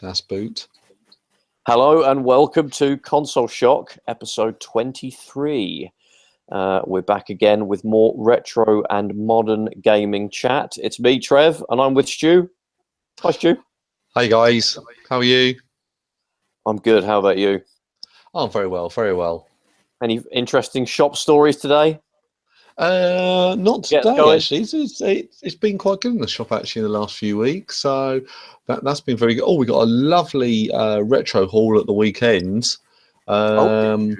Das Boot. Hello and welcome to Console Shock, episode 23. We're back again with more retro and modern gaming chat. It's me, Trev, and I'm with Stu. Hi, Stu. Hey guys, how are you? I'm good. How about you? Oh, very well, very well. Any interesting shop stories today? Not Yeah, today actually. It's been quite good in the shop actually in the last few weeks. So that's been very good. Oh, we got a lovely retro haul at the weekend. I'm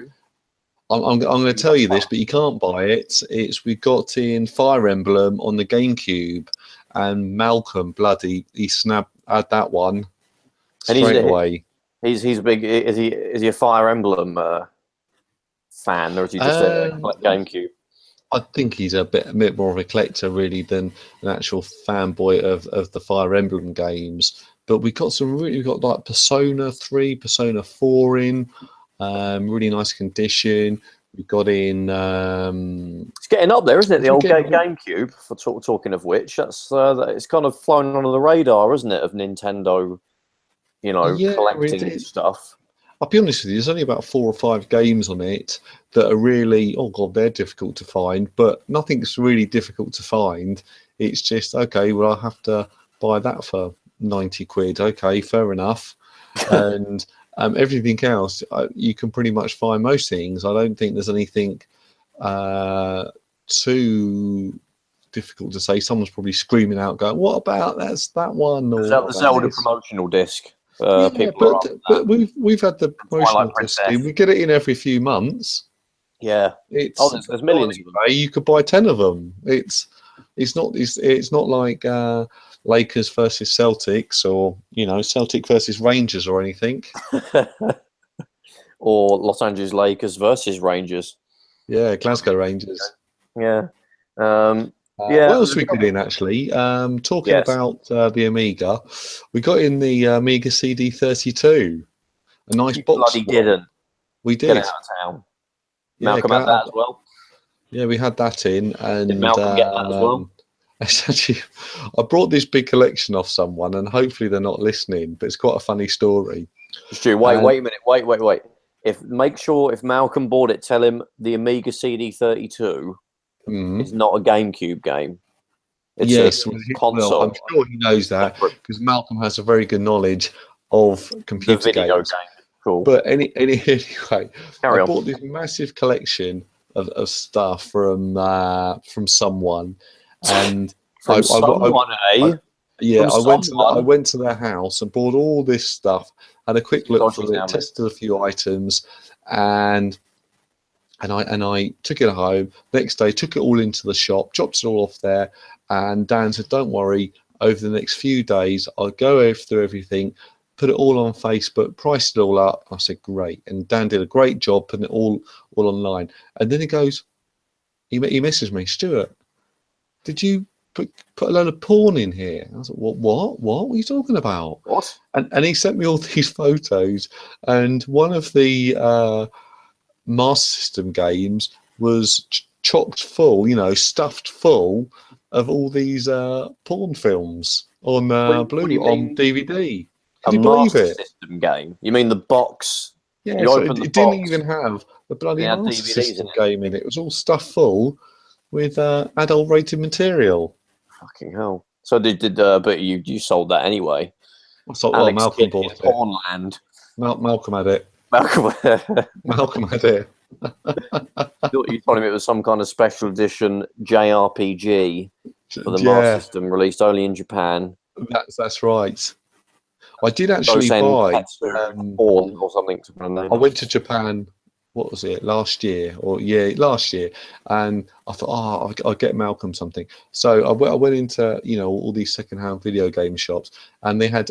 going to tell you this, but you can't buy it. We got in Fire Emblem on the GameCube, and Malcolm he had that one straight away. He's a big. Is he a Fire Emblem fan, or is he just a GameCube? I think he's a bit more of a collector really than an actual fanboy of the Fire Emblem games. But we got like Persona 3, Persona 4 in really nice condition. We got in. It's getting up there, isn't it? The old GameCube. For talking of which, that's it's kind of flown under the radar, isn't it, of Nintendo? Collecting stuff. I'll be honest with you, there's only about 4 or 5 games on it that are really, oh God, they're difficult to find, but nothing's really difficult to find. It's just, okay, well, I'll have to buy that for 90 quid. Okay, fair enough. And everything else, you can pretty much find most things. I don't think there's anything too difficult to say. Someone's probably screaming out, going, what about that one? Or the Zelda promotional disc. But we've had the promotional disc. We get it in every few months. Yeah, there's millions of them. You could buy 10 of them. It's not like Lakers versus Celtics, or Celtic versus Rangers or anything. Or Los Angeles Lakers versus Rangers. Yeah, Glasgow Rangers. Yeah. What else we got in actually? Talking about the Amiga, we got in the Amiga CD32. A nice box. Bloody didn't. We did. Get out of town. Malcolm had that as well. Yeah, we had that in, and did Malcolm get that as well? Actually, I brought this big collection off someone, and hopefully they're not listening. But it's quite a funny story. Stu, wait a minute. Wait. If Malcolm bought it, tell him the Amiga CD32. It's not a GameCube game. It's a console. Well, I'm sure he knows that because Malcolm has a very good knowledge of computer games. Cool. But anyway, I bought this massive collection of stuff from someone, and I went to their house and bought all this stuff. Had a quick look for it, tested a few items, and I took it home. Next day, took it all into the shop, dropped it all off there, and Dan said, "Don't worry. Over the next few days, I'll go through everything, put it all on Facebook, price it all up." I said, "Great." And Dan did a great job putting it all online. And then he goes, he messaged me, "Stuart, did you put a load of porn in here?" I was like, "What? What are you talking about?" What? And he sent me all these photos, and one of the Master System games was chocked full, stuffed full of all these porn films on on DVD. Can you believe it? System game? You mean the box? Yeah, so it didn't even have the bloody Master System game in it. It was all stuffed full with adult rated material. Fucking hell! So but you sold that anyway? Malcolm bought it. Pornland. Malcolm had it. Malcolm had it. You told him it was some kind of special edition JRPG for the Master System, released only in Japan. That's right. I did actually buy porn or something. I went to Japan. What was it? Last year, and I thought, I'll get Malcolm something. So I went into all these secondhand video game shops, and they had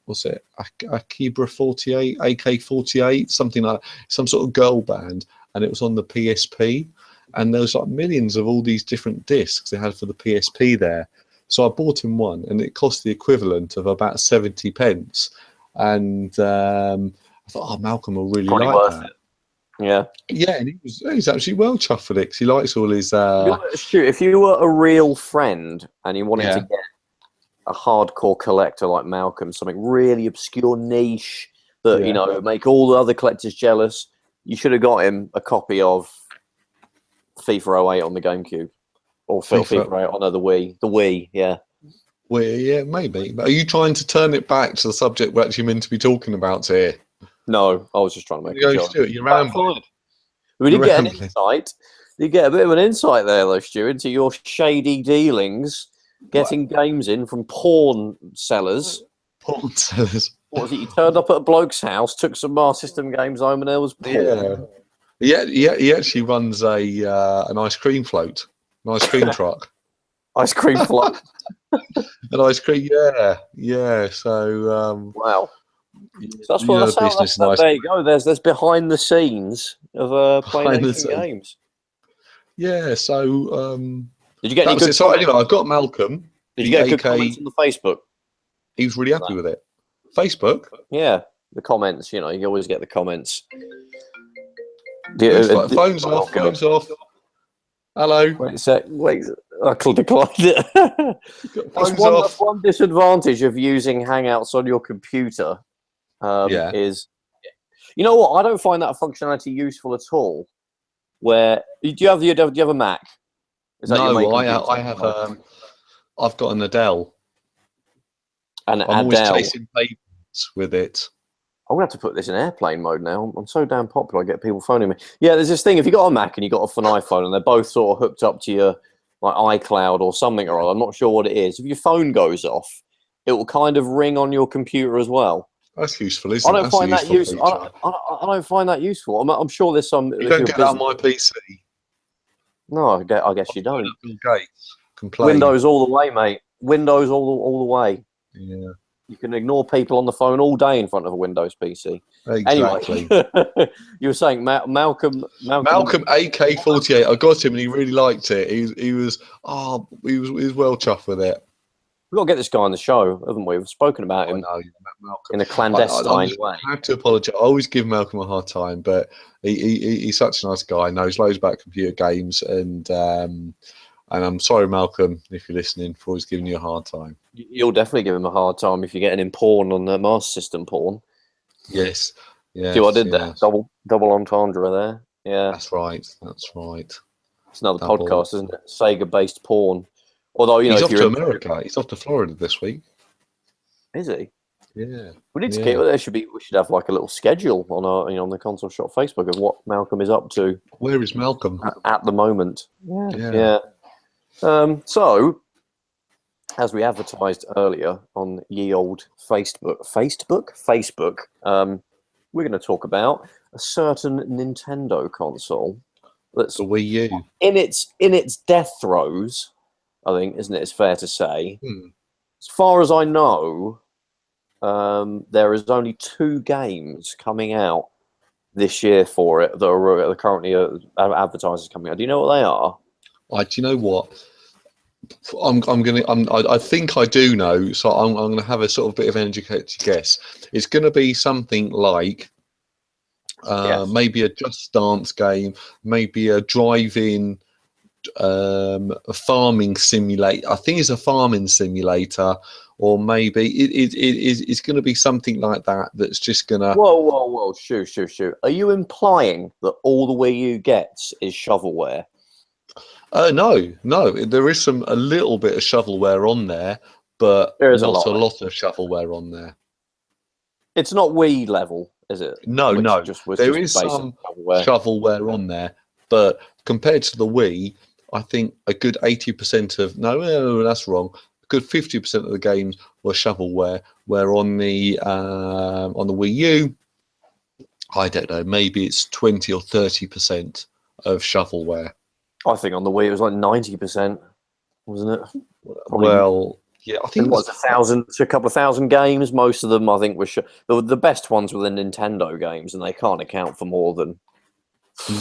what's it? Akibra 48, AK-48, something like that, some sort of girl band, and it was on the PSP. And there was like millions of all these different discs they had for the PSP there. So I bought him one, and it cost the equivalent of about 70 pence. And I thought, Malcolm will really like that. Yeah, and he's actually well chuffed with it because he likes all his. Stu, if you were a real friend and you wanted to get a hardcore collector like Malcolm, something really obscure niche that, you know, make all the other collectors jealous, you should have got him a copy of FIFA 08 on the GameCube. Or FIFA 08 on the Wii. The Wii, yeah. Well, yeah, maybe. But are you trying to turn it back to the subject we're actually meant to be talking about here? No, I was just trying to make a joke. Stuart, you're rambling. We did get an insight. You get a bit of an insight there, though, Stu, into your shady dealings, getting games in from porn sellers. Porn sellers. What was it? You turned up at a bloke's house, took some Master System games home, and there was porn. Yeah. He actually runs an ice cream float, an ice cream truck. Ice cream float. An ice cream, yeah. So wow. So that's what there you go. There's behind the scenes of PlayStation games. Yeah. So did you get any good? So anyway, I've got Malcolm. Did you get good comments on the Facebook? He was really happy with it. Facebook. Yeah, the comments. You know, you always get the comments. Phone's off. Phone's off. Hello. Wait a sec. Wait, I declined it. That's one disadvantage of using Hangouts on your computer. Is, you know what? I don't find that functionality useful at all. Where do you have a Mac? Is that no, I have. I've got an Adele. I'm always chasing papers with it. I'm gonna have to put this in airplane mode now. I'm so damn popular. I get people phoning me. Yeah, there's this thing. If you got a Mac and you got an iPhone, and they're both sort of hooked up to your like iCloud or something or other, I'm not sure what it is. If your phone goes off, it will kind of ring on your computer as well. That's useful, isn't it? I don't find that useful. I don't find that useful. I'm sure there's some. You don't get that on my PC. No, I guess you don't. Complain. Windows all the way, mate. Windows all the way. Yeah. You can ignore people on the phone all day in front of a Windows PC. Exactly. Anyway, you were saying Malcolm AK48. I got him and he really liked it. He was well chuffed with it. We've got to get this guy on the show, haven't we? We've spoken about him in a clandestine way. I have to apologise. I always give Malcolm a hard time, but he's such a nice guy. Knows loads about computer games, and I'm sorry, Malcolm, if you're listening, for always giving you a hard time. You'll definitely give him a hard time if you're getting him porn on the Master System porn. Yes. See what I did there? Double entendre there. Yeah. That's right. It's another podcast, isn't it? Sega-based porn. Although, you know, he's off to America. He's off to Florida this week. Is he? Yeah. We need to keep. We should have like a little schedule on our, on the Console Shop Facebook of what Malcolm is up to. Where is Malcolm at the moment? Yeah. So, as we advertised earlier on ye old Facebook, we're going to talk about a certain Nintendo console that's the Wii U in its death throes. I think, isn't it? It's fair to say. As far as I know, there is only 2 games coming out this year for it that are currently advertisers coming out. Do you know what they are? Do you know what? I think I do know, so I'm going to have a sort of bit of an educated guess. It's going to be something like maybe a Just Dance game, maybe a drive-in a farming simulator. I think it's a farming simulator, or maybe it's going to be something like that. That's just going to. Whoa! Shoot! Are you implying that all the Wii U gets is shovelware? No. There is a little bit of shovelware on there, but there is not a lot of shovelware on there. It's not Wii level, is it? No. There is some shovelware on there, but compared to the Wii, I think a good 80% of no, that's wrong. A good 50% of the games were shovelware. Where on the Wii U, I don't know, maybe it's 20 or 30% of shovelware. I think on the Wii it was like 90%, wasn't it? Probably, well, yeah, I think it was a couple of thousand games. Most of them, I think, were the best ones were the Nintendo games, and they can't account for more than.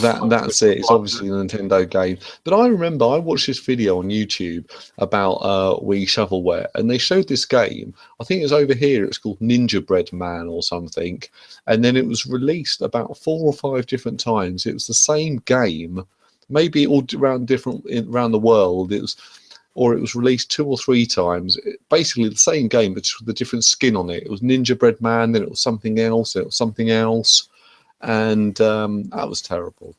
That's it. It's obviously a Nintendo game. But I remember I watched this video on YouTube about Wii shovelware, and they showed this game. I think it was over here. It's called Ninja Bread Man or something. And then it was released about 4 or 5 different times. It was the same game, maybe all around the world. It was or it was released 2 or 3 times. Basically the same game, but just with a different skin on it. It was Ninja Bread Man, then it was something else, and that was terrible.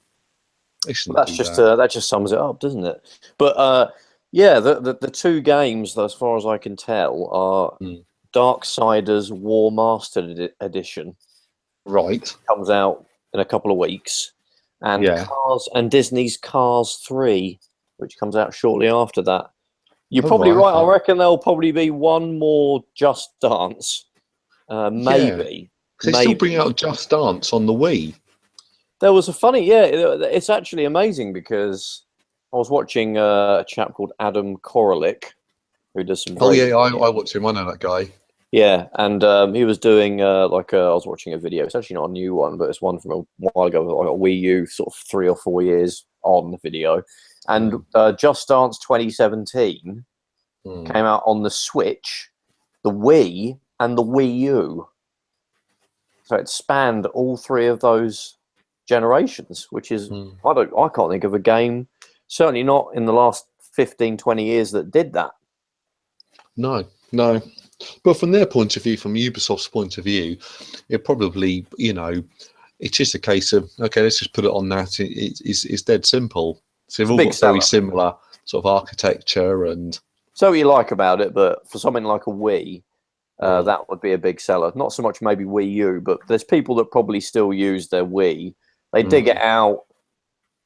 They shouldn't do that. That just sums it up, doesn't it? But yeah, the 2 games, as far as I can tell, are Darksiders War Mastered Edition. Right. Comes out in a couple of weeks, and Cars and Disney's Cars 3, which comes out shortly after that. You're probably right. I reckon there'll probably be one more Just Dance, maybe. They still bring out Just Dance on the Wii. There was a funny, it's actually amazing because I was watching a chap called Adam Koralik, who does some. I watch him. I know that guy. Yeah, and he was doing I was watching a video. It's actually not a new one, but it's one from a while ago, like a Wii U, sort of 3 or 4 years on the video. And Just Dance 2017 came out on the Switch, the Wii, and the Wii U. So it spanned all 3 of those generations, which is I can't think of a game, certainly not in the last 15, 20 years, that did that. No. But from their point of view, from Ubisoft's point of view, it probably, it's just a case of, okay, let's just put it on that. It's dead simple. So they've all got very similar sort of architecture and. So what you like about it, but for something like a Wii, that would be a big seller. Not so much maybe Wii U, but there's people that probably still use their Wii. They dig it out,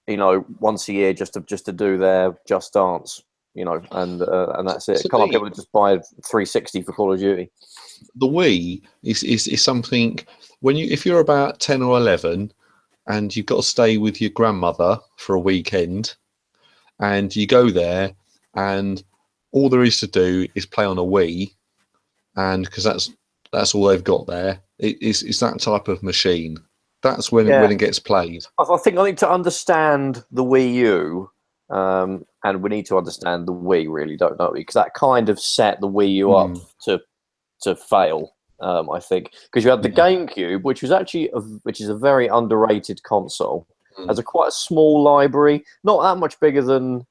once a year just to do their Just Dance. And that's it. Can't people just buy 360 for Call of Duty? The Wii is something if you're about 10 or 11 and you've got to stay with your grandmother for a weekend, and you go there and all there is to do is play on a Wii, and because that's all they've got there. It's that type of machine. That's when it gets played. I think to understand the Wii U. And we need to understand the Wii, really, don't we? Because that kind of set the Wii U up to fail, I think. Because you had the GameCube, which is a very underrated console. Has quite a small library, not that much bigger than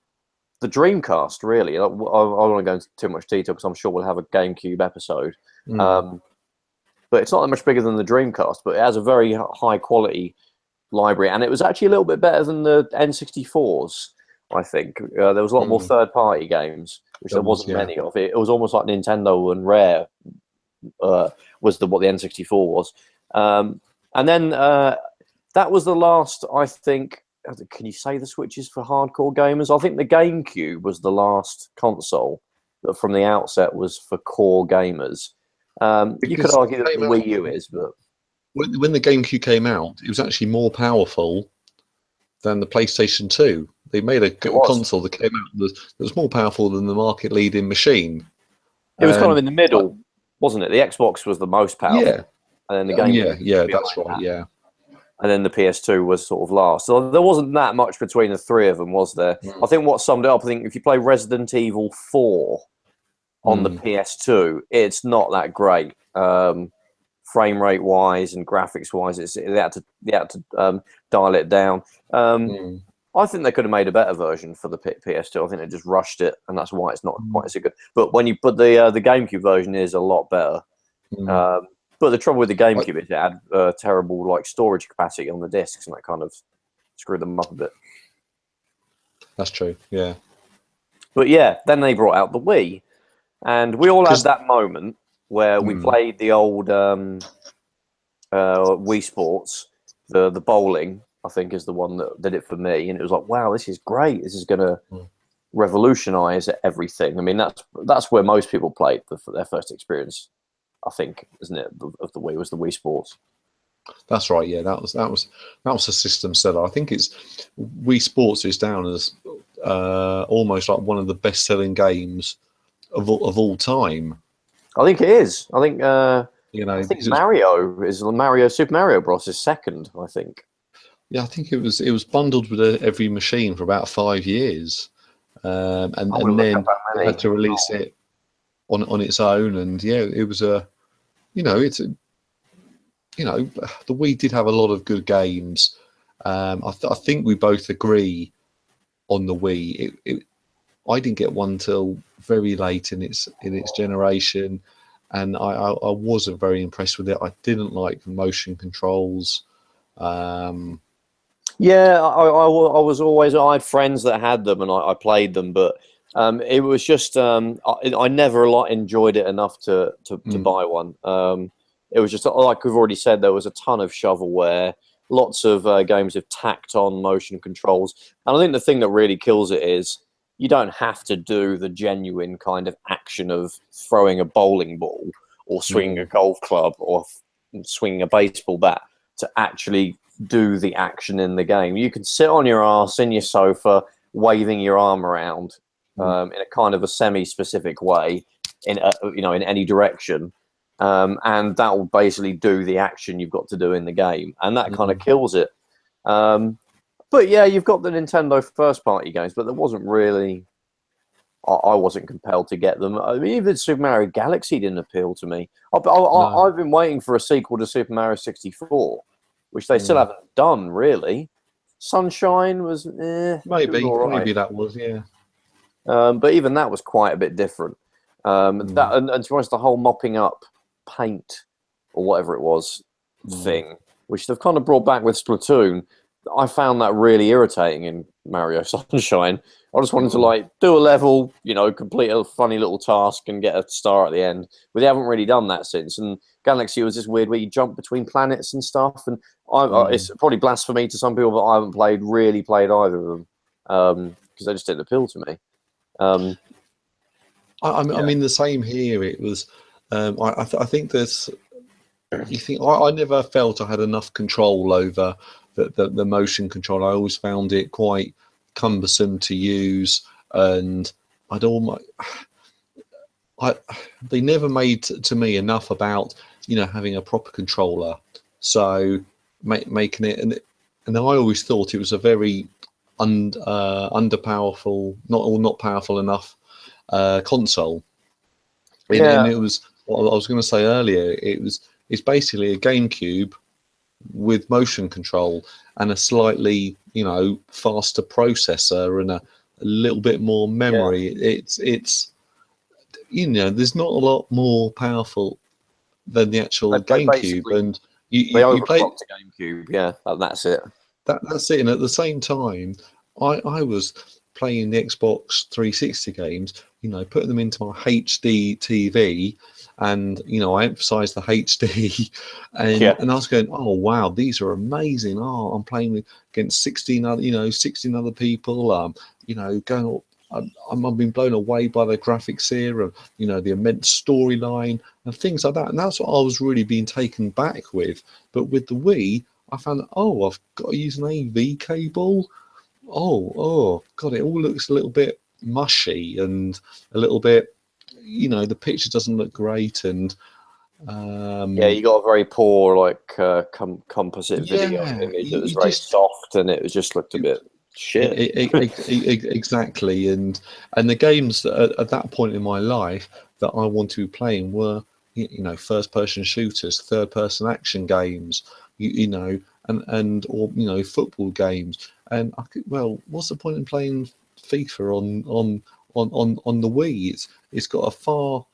the Dreamcast, really. I don't want to go into too much detail because I'm sure we'll have a GameCube episode. But it's not that much bigger than the Dreamcast, but it has a very high quality library, and it was actually a little bit better than the N64s. I think there was a lot more third-party games, which there wasn't many of. It was almost like Nintendo and Rare was what the N64 was, and then that was the last. I think. Can you say the Switches for hardcore gamers? I think the GameCube was the last console that, from the outset, was for core gamers. You could argue that the Wii U is, but when the GameCube came out, it was actually more powerful than the PlayStation 2. They made a console that came out that was more powerful than the market-leading machine. It was kind of in the middle, wasn't it? The Xbox was the most powerful. Yeah. And then the game. Yeah, that's right, yeah. And then the PS2 was sort of last. So there wasn't that much between the 3 of them, was there? I think what summed it up, I think if you play Resident Evil 4 on the PS2, it's not that great. Frame rate wise and graphics wise, they had to dial it down. I think they could have made a better version for the PS2. I think they just rushed it, and that's why it's not quite so good. But when you put the GameCube version, is a lot better. But the trouble with the GameCube is it had terrible storage capacity on the discs, and that kind of screwed them up a bit. That's true. Yeah. But yeah, then they brought out the Wii, and we all had that moment where we played the old Wii Sports, the bowling. I think is the one that did it for me, and it was like, wow, this is great. This is going to revolutionize everything. I mean, that's where most people played for their first experience. I think, isn't it, of the Wii was the Wii Sports. That's right. Yeah, that was a system seller. I think it's Wii Sports is down as almost like one of the best-selling games of all time. I think it is. I think I think Super Mario Bros is second. I think. Yeah, I think it was bundled with every machine for about 5 years, and then they had to release it on its own. And yeah, it was the Wii did have a lot of good games. I think we both agree on the Wii. I didn't get one till very late in its generation, and I wasn't very impressed with it. I didn't like the motion controls. Yeah, I was always, I had friends that had them and I played them, but it was just I never enjoyed it enough to buy one. It was just like we've already said, there was a ton of shovelware, lots of games with tacked on motion controls, and I think the thing that really kills it is you don't have to do the genuine kind of action of throwing a bowling ball or swinging a golf club or swinging a baseball bat to actually do the action in the game. You can sit on your ass in your sofa, waving your arm around in a kind of a semi-specific way, in in any direction, and that will basically do the action you've got to do in the game, and that kind of kills it. But yeah, you've got the Nintendo first-party games, but there wasn't really. I wasn't compelled to get them. I mean, even Super Mario Galaxy didn't appeal to me. I've been waiting for a sequel to Super Mario 64, which they still haven't done, really. Sunshine was maybe all right. maybe that was, yeah. But even that was quite a bit different. That and to be honest, the whole mopping up paint or whatever it was thing, which they've kind of brought back with Splatoon, I found that really irritating in Mario Sunshine. I just wanted to do a level, complete a funny little task and get a star at the end. But they haven't really done that since. And Galaxy was this weird where you jump between planets and stuff. And it's probably blasphemy to some people, but I haven't really played either of them because they just didn't appeal to me. I mean, the same here. It was. I think there's. You think I never felt I had enough control over the motion control. I always found it quite cumbersome to use, and they never made to me enough about having a proper controller. So making it, and I always thought it was a very underpowerful, not powerful enough console. Yeah. And it was what I was going to say earlier. It's basically a GameCube with motion control and a slightly faster processor and a little bit more memory. It's there's not a lot more powerful than the actual GameCube, and you play the GameCube, yeah, and that's it. That's it. And at the same time, I was playing the Xbox 360 games, putting them into my HD TV, and I emphasised the HD, and I was going, oh wow, these are amazing. Oh, I'm playing against 16 other people. Going. I've been blown away by the graphics here, and the immense storyline and things like that. And that's what I was really being taken back with. But with the Wii, I found, I've got to use an AV cable. Oh, God, it all looks a little bit mushy and a little bit, the picture doesn't look great. And you got a very poor composite video image. It was very soft, and it just looked a bit shit. Exactly. And the games at that point in my life that I wanted to be playing were, first person shooters, third person action games, or football games. And what's the point in playing FIFA on the Wii? It's got a far,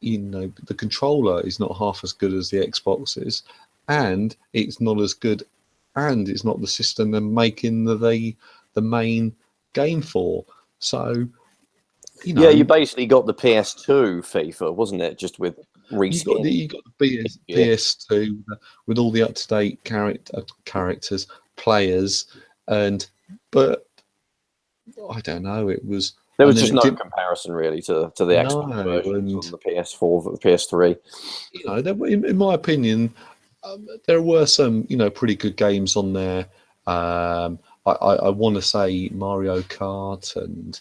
the controller is not half as good as the Xbox is, and it's not as good, and it's not the system they're making the main game for. So, you basically got the PS2 FIFA, wasn't it? Just with reskin. You got the PS2 with all the up-to-date characters, players, but I don't know. There was just no comparison really to the Xbox version on the PS4, the PS3. In my opinion, there were some pretty good games on there. I want to say Mario Kart and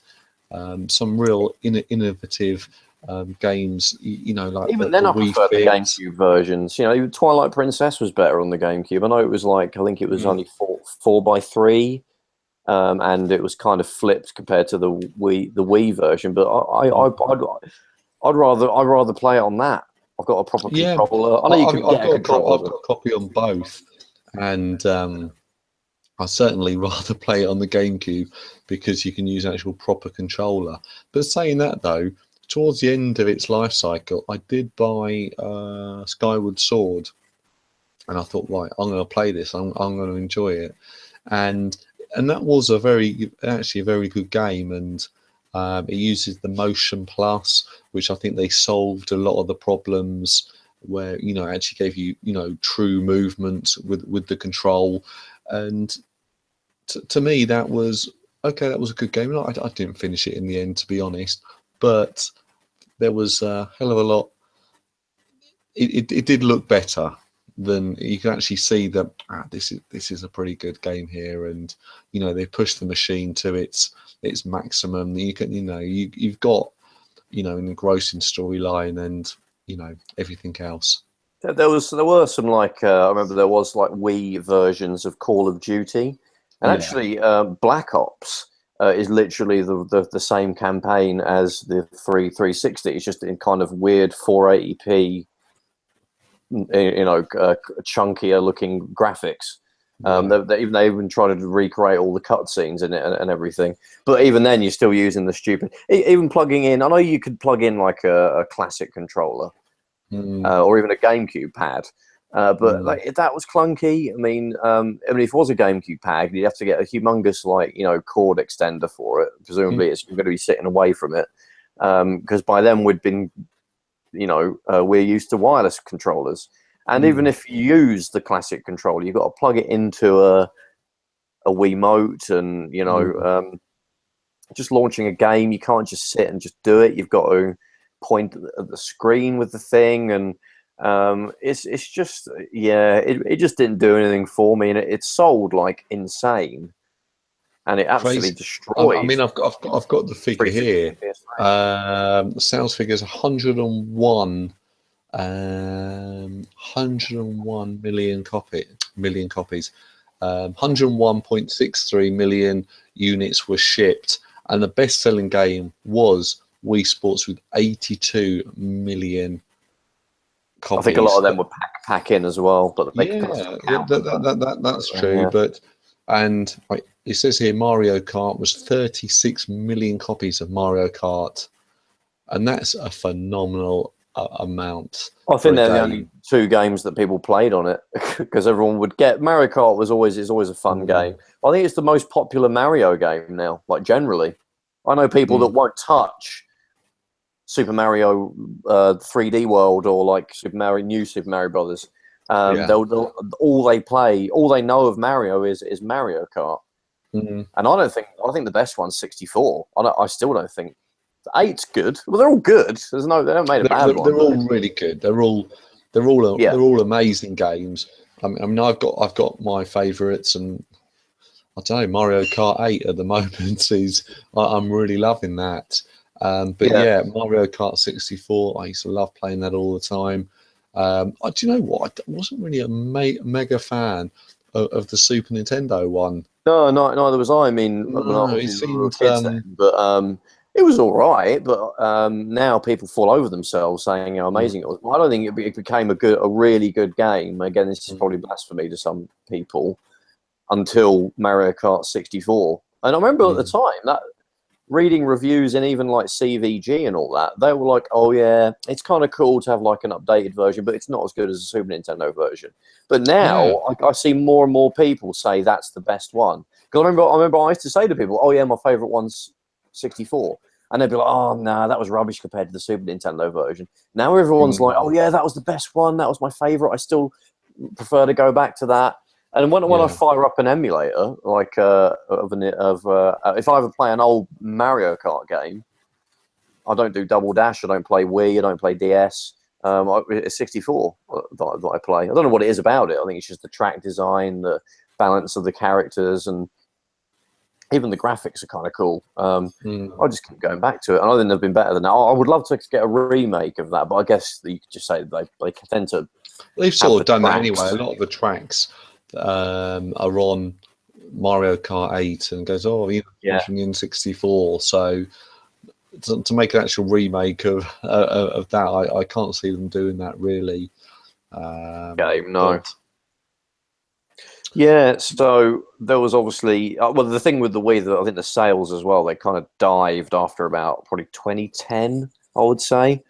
some real innovative games. Like even then, I preferred the GameCube versions. Twilight Princess was better on the GameCube. I know it was I think it was only 4:3. And it was kind of flipped compared to the Wii version, but I'd rather play it on that. I've got a proper controller. I know you can get a controller. I've got a copy on both, and I certainly rather play it on the GameCube because you can use an actual proper controller. But saying that though, towards the end of its life cycle, I did buy Skyward Sword, and I thought, right, I'm going to play this. I'm going to enjoy it, and that was actually a very good game, and it uses the Motion Plus, which I think they solved a lot of the problems where actually gave you true movement with the control, and to me that was okay. That was a good game. I didn't finish it in the end, to be honest, but there was a hell of a lot. It did look better than you can actually see that this is a pretty good game here, and they pushed the machine to its maximum. You can you've got an engrossing storyline and everything else. There were some like I remember there was like Wii versions of Call of Duty, and actually Black Ops is literally the same campaign as the 360. It's just in kind of weird 480p, chunkier looking graphics. They even tried to recreate all the cutscenes in it and everything. But even then, you're still using the stupid. Even plugging in, I know you could plug in like a classic controller. Or even a GameCube pad, but like that was clunky. I mean, if it was a GameCube pad, you'd have to get a humongous cord extender for it. Presumably, it's going to be sitting away from it, because by then we'd been, we're used to wireless controllers, and even if you use the classic controller, you've got to plug it into a Wiimote, and just launching a game, you can't just sit and just do it. You've got to point at the screen with the thing, and it's just it just didn't do anything for me, and it sold like insane, and it absolutely destroyed. I mean, I've got the figure here. The sales figure is 101 million copies. 101.63 million units were shipped, and the best-selling game was Wii Sports with 82 million copies. I think a lot of them were pack in as well, but that's true. But it says here Mario Kart was 36 million copies of Mario Kart, and that's a phenomenal amount. I think they're the only two games that people played on it, because everyone would get Mario Kart is always a fun game. I think it's the most popular Mario game now. Like generally, I know people that won't touch Super Mario 3D World or like New Super Mario Brothers. All they know of Mario is Mario Kart. And I think the best one's 64. I still don't think 8's good. Well, they're all good. They don't make a bad one. They're all really good. They're all amazing games. I mean, I've got my favourites, and I don't know, Mario Kart 8 at the moment I'm really loving that. Mario Kart 64, I used to love playing that all the time. Do you know what? I wasn't really a mega fan of the Super Nintendo one. No, neither was I. I mean, it was all right. But now people fall over themselves saying how amazing it was. I don't think it became a really good game. Again, this is probably blasphemy to some people, until Mario Kart 64. And I remember at the time that reading reviews and even like CVG and all that, they were like, oh yeah, it's kind of cool to have like an updated version, but it's not as good as the Super Nintendo version. But now I see more and more people say that's the best one. Because I remember I used to say to people, oh yeah, my favourite one's 64. And they'd be like, oh no, that was rubbish compared to the Super Nintendo version. Now everyone's like, oh yeah, that was the best one. That was my favourite. I still prefer to go back to that. And when I fire up an emulator, like if I ever play an old Mario Kart game, I don't do Double Dash, I don't play Wii, I don't play DS. It's 64 that I play. I don't know what it is about it. I think it's just the track design, the balance of the characters, and even the graphics are kind of cool. I just keep going back to it. I don't think they've been better than that. I would love to get a remake of that, but I guess you could just say they tend to. They've sort of done that anyway. A lot of the tracks are on Mario Kart 8 and goes, from the N64. So to make an actual remake of that, I can't see them doing that really. No. Yeah, so there was obviously well, the thing with the Wii, that I think the sales as well, they kind of dived after about probably 2010, I would say,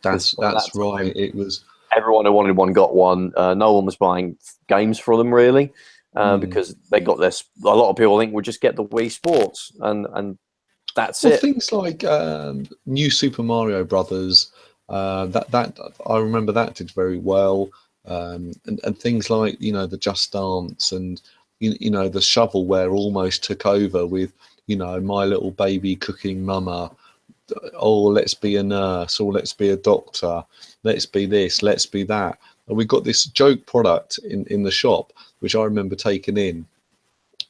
because by that That's right. time It was. everyone who wanted one got one. No one was buying games for them really, Mm. because they got this. A lot of people think would just get the Wii Sports, and that's Well, it. things like New Super Mario Brothers, that I remember that did very well, and things like the Just Dance and the shovelware almost took over with My Little Baby Cooking Mama. Oh, let's be a nurse, or let's be a doctor, let's be this, let's be that. And we got this joke product in the shop, which I remember taking in,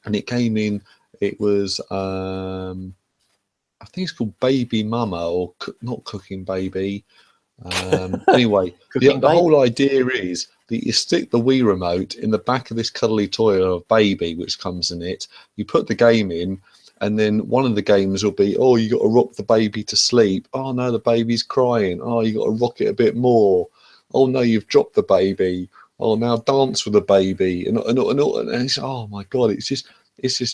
and it came in. It was. I think it's called Baby Mama or not Cooking Baby. Anyway, Cooking the Baby. whole idea is that you stick the Wii remote in the back of this cuddly toy of Baby, which comes in it. You put the game in, and then one of the games will be, oh, you got to rock the baby to sleep. Oh no, the baby's crying. Oh, you got to rock it a bit more. Oh no, you've dropped the baby. Oh, now dance with the baby. And it's, oh my god, it's just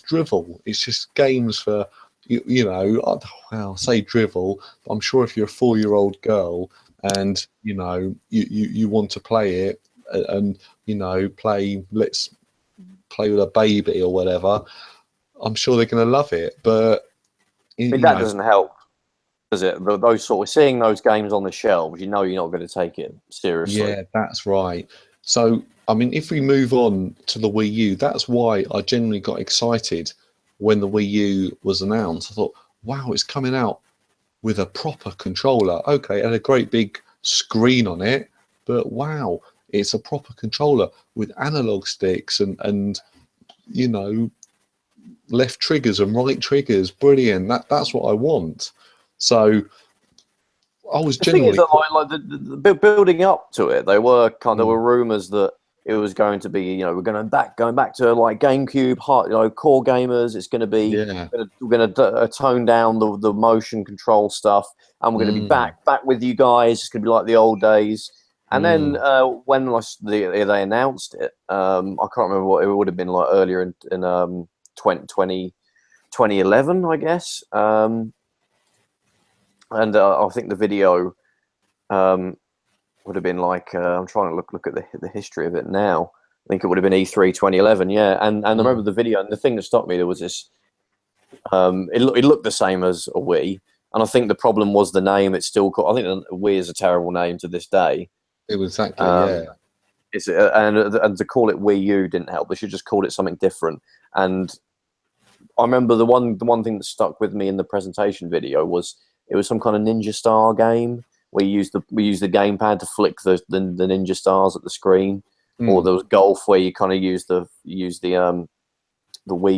drivel. It's just games for well, I say drivel, but I'm sure if you're a 4-year-old girl and you want to play it and let's play with a baby or whatever, I'm sure they're going to love it. But I mean, that doesn't help, does it? Those sort of seeing those games on the shelves, you know, you're not going to take it seriously. yeah, that's right. So I mean, if we move on to the Wii U, that's why I genuinely got excited when the Wii U was announced. I thought, wow, it's coming out with a proper controller. Okay, it had a great big screen on it, but wow, it's a proper controller with analog sticks and you know left triggers and right triggers. Brilliant. That's what I want. So I was The thing is genuinely that quite. the building up to it, there were rumors that it was going to be, we're going back to like GameCube, core gamers. It's going to be Yeah. we're going to tone down the motion control stuff, and we're going to be Mm, back with you guys. It's going to be like the old days. And then mm, when they announced it, I can't remember what it would have been like earlier in 2011, I guess. And I think the video um, would have been like I'm trying to look at the history of it now. I think it would have been E3 2011, yeah. And I remember mm. the video, and the thing that stopped me, there was this. It looked the same as a Wii, and I think the problem was the name. It's still called. I think Wii is a terrible name to this day. It was exactly, Um, yeah. and to call it Wii U didn't help. They should just call it something different. And I remember the one thing that stuck with me in the presentation video was it was some kind of Ninja Star game where we used the gamepad to flick the Ninja Stars at the screen, or Mm, there was golf where you kind of use the Wii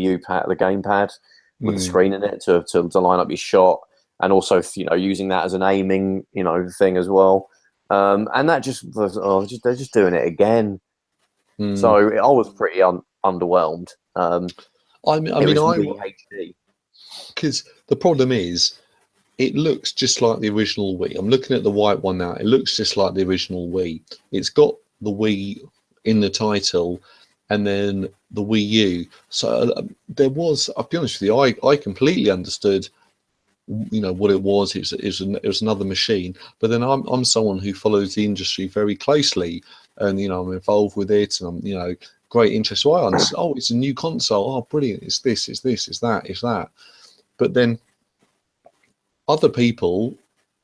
U pad, the gamepad with the mm. screen in it to line up your shot, and also using that as an aiming thing as well. And that just was they're just doing it again. Mm. So I was pretty underwhelmed. I It mean, was I Wii HD. because the problem is it looks just like the original Wii. I'm looking at the white one now. It looks just like the original Wii. It's got the Wii in the title, and then the Wii U. So there was. I'll be honest with you. I completely understood. What it was. It was another machine. But then I'm someone who follows the industry very closely, and I'm involved with it, and I'm great interest. So I understand. Oh, it's a new console. Oh, brilliant! It's this. It's this. It's that. It's that. But then other people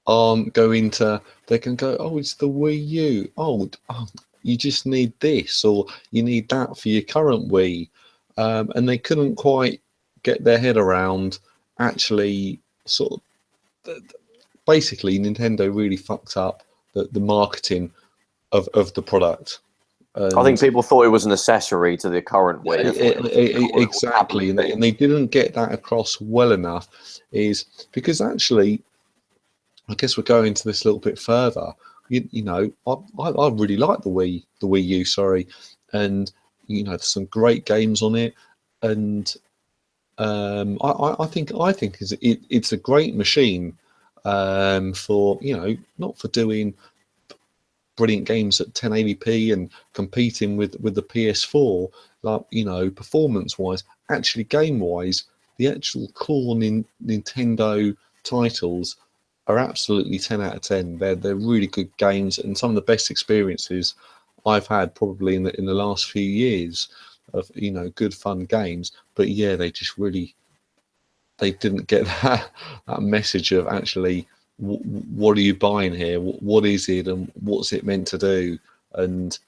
aren't going to. They can go, oh, it's the Wii U. Oh, you just need this, or you need that for your current Wii, and they couldn't quite get their head around actually sort of. Basically, Nintendo really fucked up the marketing of the product, I think and people thought it was an accessory to the current Wii. They thought it was a cool little tablet exactly, and thing. they didn't get that across well enough. Is because actually I guess we're going to this a little bit further. I really like the Wii U, sorry, and there's some great games on it, and I think it's a great machine for not for doing brilliant games at 1080p and competing with the PS4, like, you know, performance wise, actually game wise, the actual core Nintendo titles are absolutely 10 out of 10. They're really good games and some of the best experiences I've had probably in the last few years of, you know, good fun games. But yeah, they just really, they didn't get that message of actually what are you buying here, what is it, and what's it meant to do, and,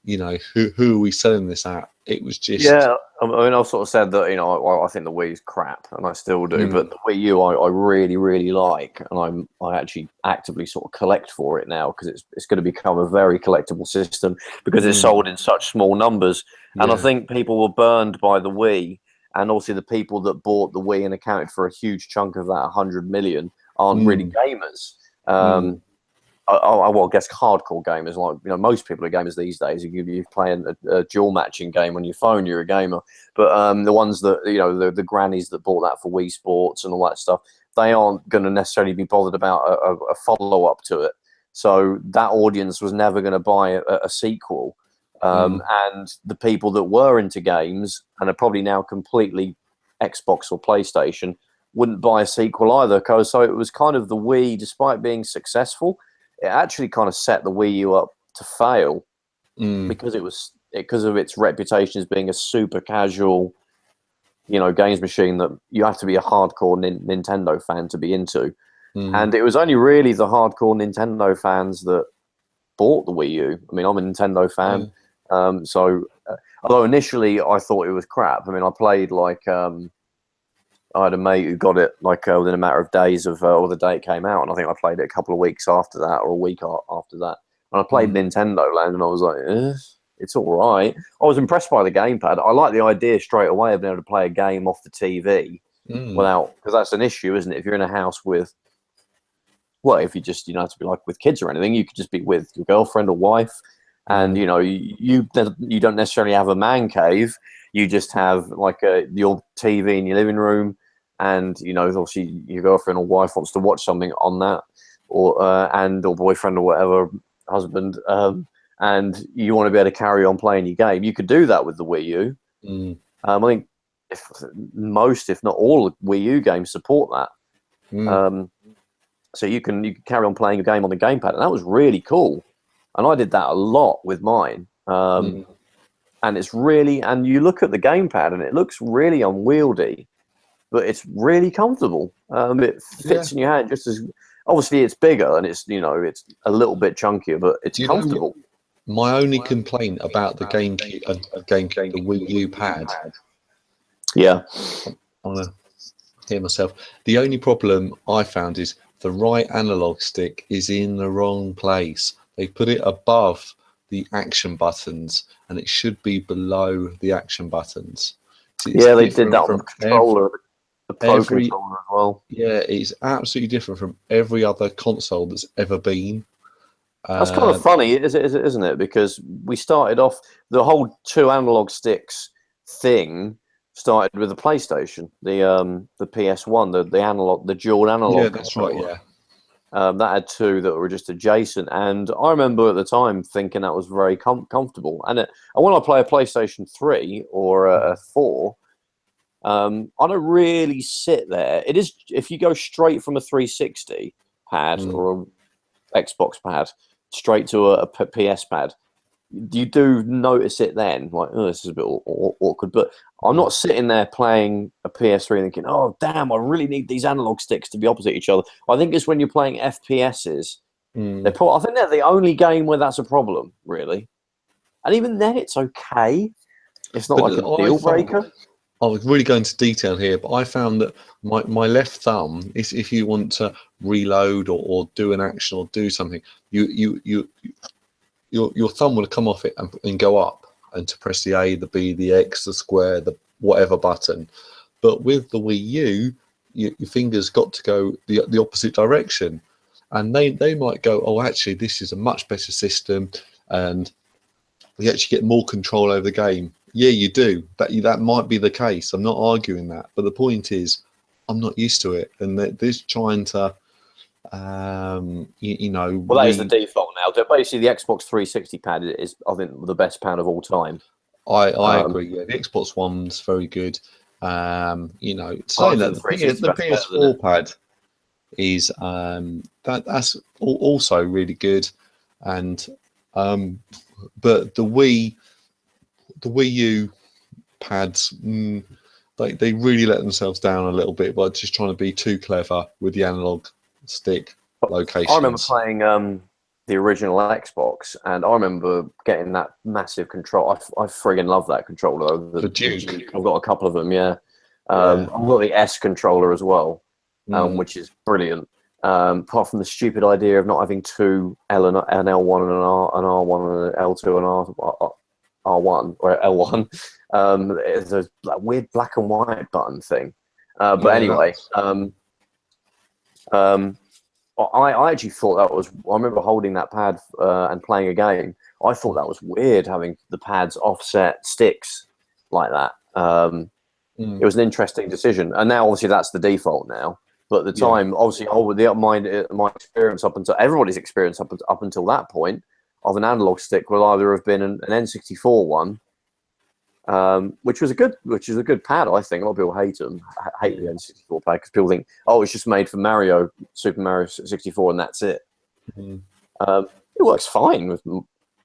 you know, who are we selling this at. It was just, Yeah, I mean, I've sort of said that, you know, I think the Wii is crap, and I still do. But the Wii U, I really, really like, and I actually actively sort of collect for it now because it's going to become a very collectible system because it's sold in such small numbers. And I think people were burned by the Wii, and also the people that bought the Wii and accounted for a huge chunk of that 100 million aren't really gamers. I guess hardcore gamers, like, you know, most people are gamers these days. You're playing a dual matching game on your phone, you're a gamer. But the ones that, you know, the grannies that bought that for Wii Sports and all that stuff, they aren't going to necessarily be bothered about a follow up to it. So that audience was never going to buy a sequel. And the people that were into games and are probably now completely Xbox or PlayStation wouldn't buy a sequel either. So it was kind of the Wii, despite being successful, it actually kind of set the Wii U up to fail because of its reputation as being a super casual, you know, games machine that you have to be a hardcore Nintendo fan to be into. And it was only really the hardcore Nintendo fans that bought the Wii U. I mean, I'm a Nintendo fan. Although initially I thought it was crap. I mean, I played like, I had a mate who got it like within a matter of days of or the day it came out, and I think I played it a couple of weeks after that, or a week after that. And I played Nintendo Land, and I was like, it's all right. I was impressed by the gamepad. I like the idea straight away of being able to play a game off the TV without, because that's an issue, isn't it? If you're in a house with, well, if you just, you know, to be like with kids or anything, you could just be with your girlfriend or wife, and you know, you don't necessarily have a man cave. You just have like your TV in your living room, and, you know, obviously your girlfriend or wife wants to watch something on that, or or boyfriend or whatever, husband, and you want to be able to carry on playing your game. You could do that with the Wii U. I think if not all Wii U games support that. So you can carry on playing a game on the gamepad, and that was really cool. And I did that a lot with mine. And it's really, and you look at the gamepad and it looks really unwieldy, but it's really comfortable. It fits in your hand just as, obviously it's bigger and it's, you know, it's a little bit chunkier, but it's comfortable. My only complaint about the GameCube, the Wii U pad. Yeah. I want to hear myself. The only problem I found is the right analog stick is in the wrong place. They put it above the action buttons, and it should be below the action buttons. Yeah, they did that on the controller, the Pro controller as well. Yeah, it's absolutely different from every other console that's ever been. That's kind of funny, isn't it? Because we started off, the whole two analog sticks thing started with the PlayStation, the PS1, the analog, the dual analog. Yeah, that's right. Yeah. That had two that were just adjacent, and I remember at the time thinking that was very comfortable. And when I play a PlayStation 3 or a 4, I don't really sit there. It is, if you go straight from a 360 pad or a Xbox pad straight to a PS pad, you do notice it then, like, oh, this is a bit awkward. But I'm not sitting there playing a PS3 thinking, oh, damn, I really need these analog sticks to be opposite each other. I think it's when you're playing FPSs. I think they're the only game where that's a problem, really. And even then, it's okay. It's not like a deal breaker. I was really going into detail here, but I found that my left thumb is, if you want to reload or do an action or do something, your thumb will come off it and go up, and to press the A, the B, the X, the square, the whatever button. But with the Wii U, your fingers got to go the opposite direction, and they might go, oh, actually, this is a much better system, and you actually get more control over the game. Yeah, you do. That might be the case. I'm not arguing that, but the point is, I'm not used to it, and they're just trying to. Well, that is the default Basically, the Xbox 360 pad is, I think, the best pad of all time. I agree. Yeah, the Xbox One's very good. You know, saying that the PS4 pad is that's also really good, and but the Wii U pads, they really let themselves down a little bit by just trying to be too clever with the analog stick locations. I remember playing the original Xbox, and I remember getting that massive control. I friggin' love that controller. The Duke. I've got a couple of them. Yeah. I've got the S controller as well, which is brilliant. Apart from the stupid idea of not having two L and an L1 and an R1 and an L2 and R1 or L1. It's a like, weird black and white button thing. But anyway, I actually thought that was. I remember holding that pad and playing a game. I thought that was weird having the pads offset sticks like that. It was an interesting decision, and now obviously that's the default now. But at the time, obviously, my experience up until everybody's experience up until that point of an analog stick will either have been an N64 one, which is a good pad. I think a lot of people hate them. Hate the N64 pad because people think, oh, it's just made for Super Mario 64, and that's it. It works fine with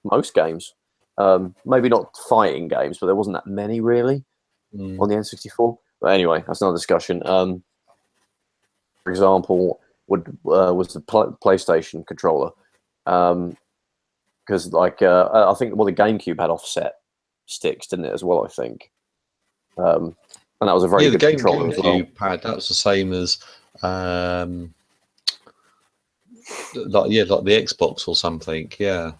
most games. Maybe not fighting games, but there wasn't that many really on the N64. But anyway, that's another discussion. For example, was the PlayStation controller, because I think the GameCube had offset sticks, didn't it, as well? I think, and that was a very good controller as well. Pad, that was the same as like the Xbox or something. Yeah,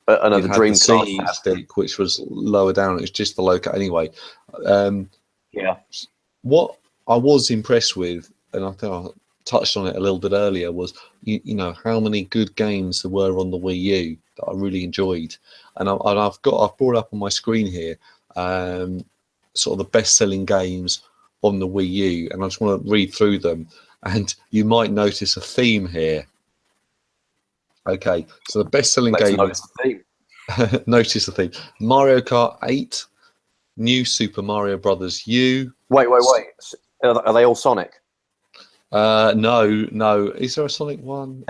another Dreamcast stick, which was lower down. It was just the local anyway. What I was impressed with, and I think I touched on it a little bit earlier, was you know how many good games there were on the Wii U that I really enjoyed, and I've brought up on my screen here sort of the best-selling games on the Wii U, and I just want to read through them, and you might notice a theme here. Okay, so the best-selling game. Notice the theme: Mario Kart 8, New Super Mario Brothers U. Wait! Are they all Sonic? No. Is there a Sonic one?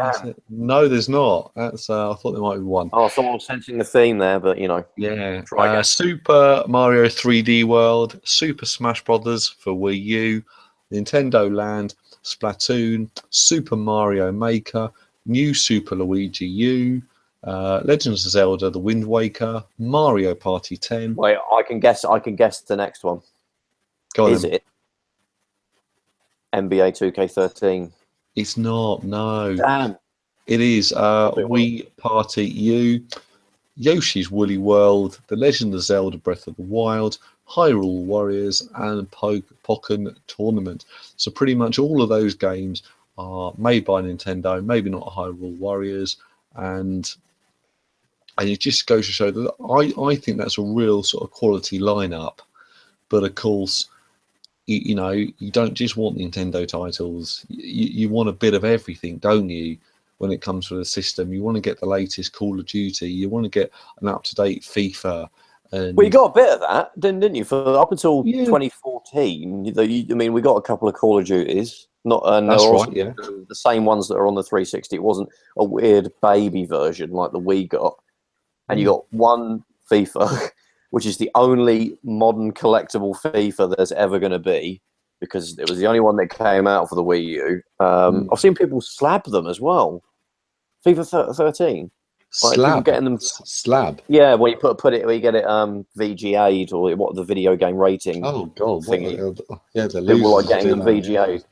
No, there's not. That's I thought there might be one. Oh, someone was sensing the theme there, but you know. Yeah. Super Mario 3D World, Super Smash Brothers for Wii U, Nintendo Land, Splatoon, Super Mario Maker, New Super Luigi U, Legends of Zelda: The Wind Waker, Mario Party 10. Wait, I can guess the next one. Go on. Is it NBA 2K13? It's not. No. Damn. It is Wii Party U, Yoshi's Woolly World, The Legend of Zelda: Breath of the Wild, Hyrule Warriors, and Pokken Tournament. So pretty much all of those games are made by Nintendo. Maybe not Hyrule Warriors, and it just goes to show that I think that's a real sort of quality lineup. But of course, you know, you don't just want Nintendo titles. You want a bit of everything, don't you? When it comes to the system, you want to get the latest Call of Duty. You want to get an up-to-date FIFA. Well, you got a bit of that, didn't you? For up until 2014, I mean, we got a couple of Call of Duties. That's right. Yeah, the same ones that are on the 360. It wasn't a weird baby version like the Wii got. And you got one FIFA, which is the only modern collectible FIFA there's ever going to be, because it was the only one that came out for the Wii U. I've seen people slab them as well. FIFA 13. Slab? Getting them slab? Yeah, well, you put it, where you get it VGA'd, or what the video game rating. Oh, God. Thingy. Yeah, people like getting them VGA'd.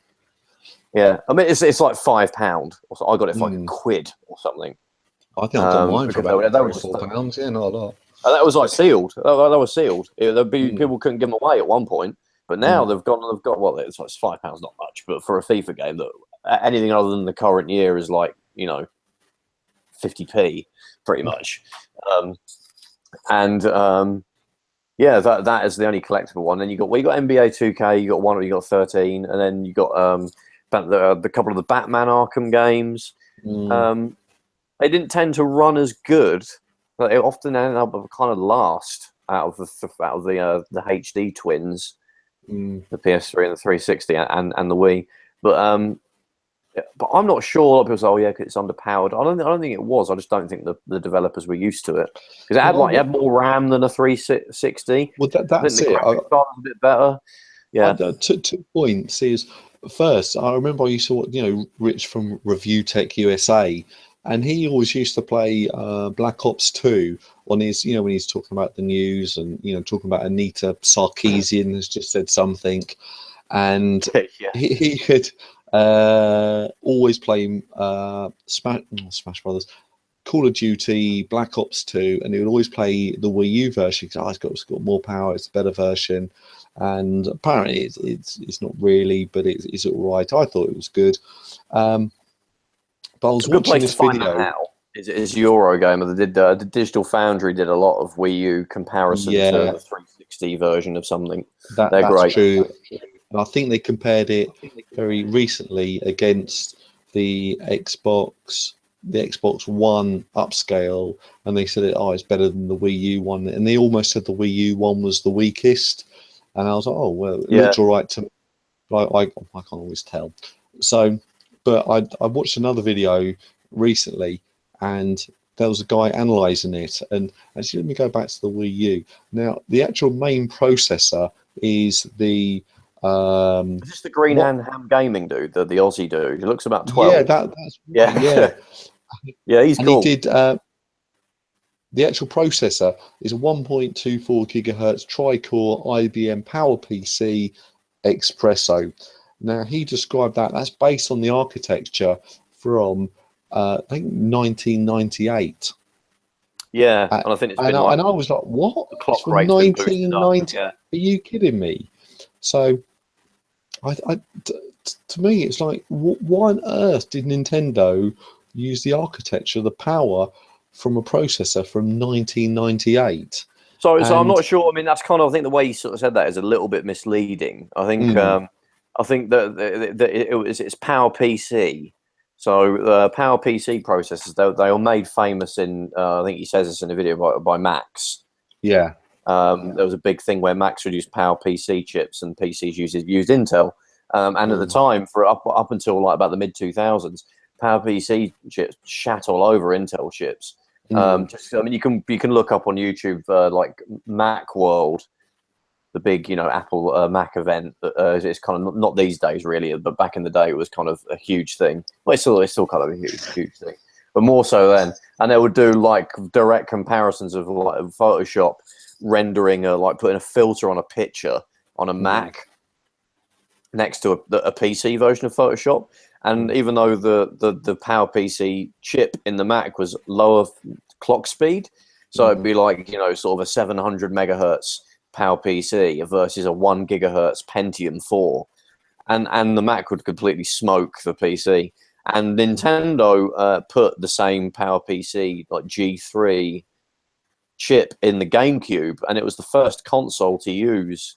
Yeah, I mean, it's like £5. So I got it for like £1 or something. I think I got mine for about £4. Yeah, not a lot. And that was like sealed. That was sealed. People couldn't give them away at one point, but now they've got well, it's like £5, not much, but for a FIFA game, that anything other than the current year is like 50p, pretty much. Yeah, that is the only collectible one. Then you got NBA 2K, you got 13, and then you got the couple of the Batman Arkham games. they didn't tend to run as good, but they often ended up kind of last out of the HD twins, the PS3 and the 360 and the Wii. But I'm not sure. A lot of people say, "Oh yeah, 'cause it's underpowered." I don't think it was. I just don't think the developers were used to it because it had more RAM than a 360. Well, I think that's the it. graphics card was a bit better. Yeah. Two points is first, I remember I used to watch, Rich from Review Tech USA, and he always used to play Black Ops 2 on his, when he's talking about the news and, talking about Anita Sarkeesian has just said something. And Yeah. he could always play Smash Brothers, Call of Duty, Black Ops 2, and he would always play the Wii U version because it's got more power, it's a better version. And apparently it's not really, but it's all right. I thought it was good. But I was watching this video. Now is Eurogamer. They did the Digital Foundry did a lot of Wii U comparison to the 360 version of something. They're great. True. And I think they compared it very recently against the Xbox One upscale, and they said it's better than the Wii U one, and they almost said the Wii U one was the weakest. And I was like, oh well, it looks all right to me. I can't always tell. So, but I watched another video recently, and there was a guy analysing it. And actually, let me go back to the Wii U. Now, the actual main processor is the is this the Green Ham Gaming dude, the Aussie dude? He looks about 12. Yeah, that's yeah. Yeah, he's cool. He did the actual processor is a 1.24 gigahertz tri-core IBM PowerPC Espresso. Now, he described that's based on the architecture from I think 1998. Yeah, and I think it's been and I was like, what? The clock from rate's 1990? Yeah. Are you kidding me? So, to me, it's like, why on earth did Nintendo use the architecture, the power from a processor from 1998? So I'm not sure. I mean, that's kind of, I think the way you sort of said that is a little bit misleading. I think that it's PowerPC. So PowerPC processors, they are made famous in, I think he says this in a video by Max. Yeah. There was a big thing where Max would use PowerPC chips and PCs used Intel. And at the time, for up until like about the mid 2000s, PowerPC chips shat all over Intel chips. I mean, you can look up on YouTube like Mac World, the big Apple Mac event. It's kind of not these days really, but back in the day it was kind of a huge thing. Well, it's still kind of a huge thing, but more so then. And they would do like direct comparisons of like Photoshop rendering like putting a filter on a picture on a Mac next to a PC version of Photoshop. And even though the PowerPC chip in the Mac was lower clock speed, so it'd be like sort of a 700 megahertz PowerPC versus a 1 gigahertz Pentium 4, and the Mac would completely smoke the PC. And Nintendo put the same PowerPC like G3 chip in the GameCube, and it was the first console to use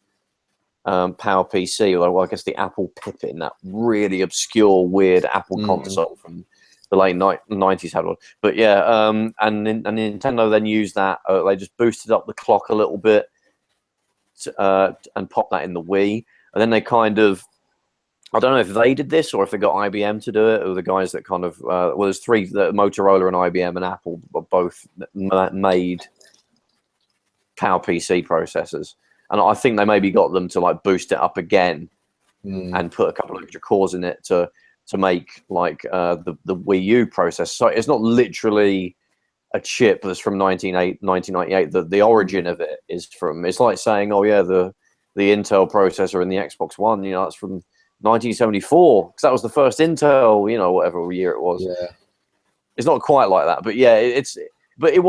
PowerPC, although I guess the Apple Pippin, that really obscure, weird Apple console from the late 90s had one. But yeah, and Nintendo then used that. They just boosted up the clock a little bit and popped that in the Wii. And then they kind of, I don't know if they did this or if they got IBM to do it, or the guys that kind of, well, there's three, Motorola and IBM and Apple both made PowerPC processors. And I think they maybe got them to like boost it up again and put a couple of extra cores in it to make like the Wii U processor. So it's not literally a chip that's from 1998. The origin of it is from, it's like saying, oh yeah, the Intel processor in the Xbox One, that's from 1974, because that was the first Intel, whatever year it was. Yeah. It's not quite like that, but yeah, but it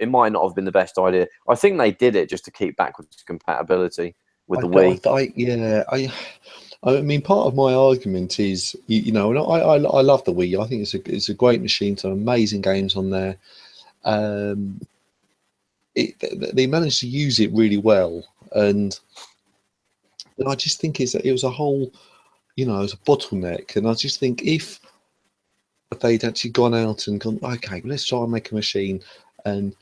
might not have been the best idea. I think they did it just to keep backwards compatibility with the Wii. I mean, part of my argument is, and I love the Wii. I think it's a great machine. Some amazing games on there. They managed to use it really well, and I just think it was a whole, it was a bottleneck. And I just think if a they'd actually gone out and gone, okay, let's try and make a machine, and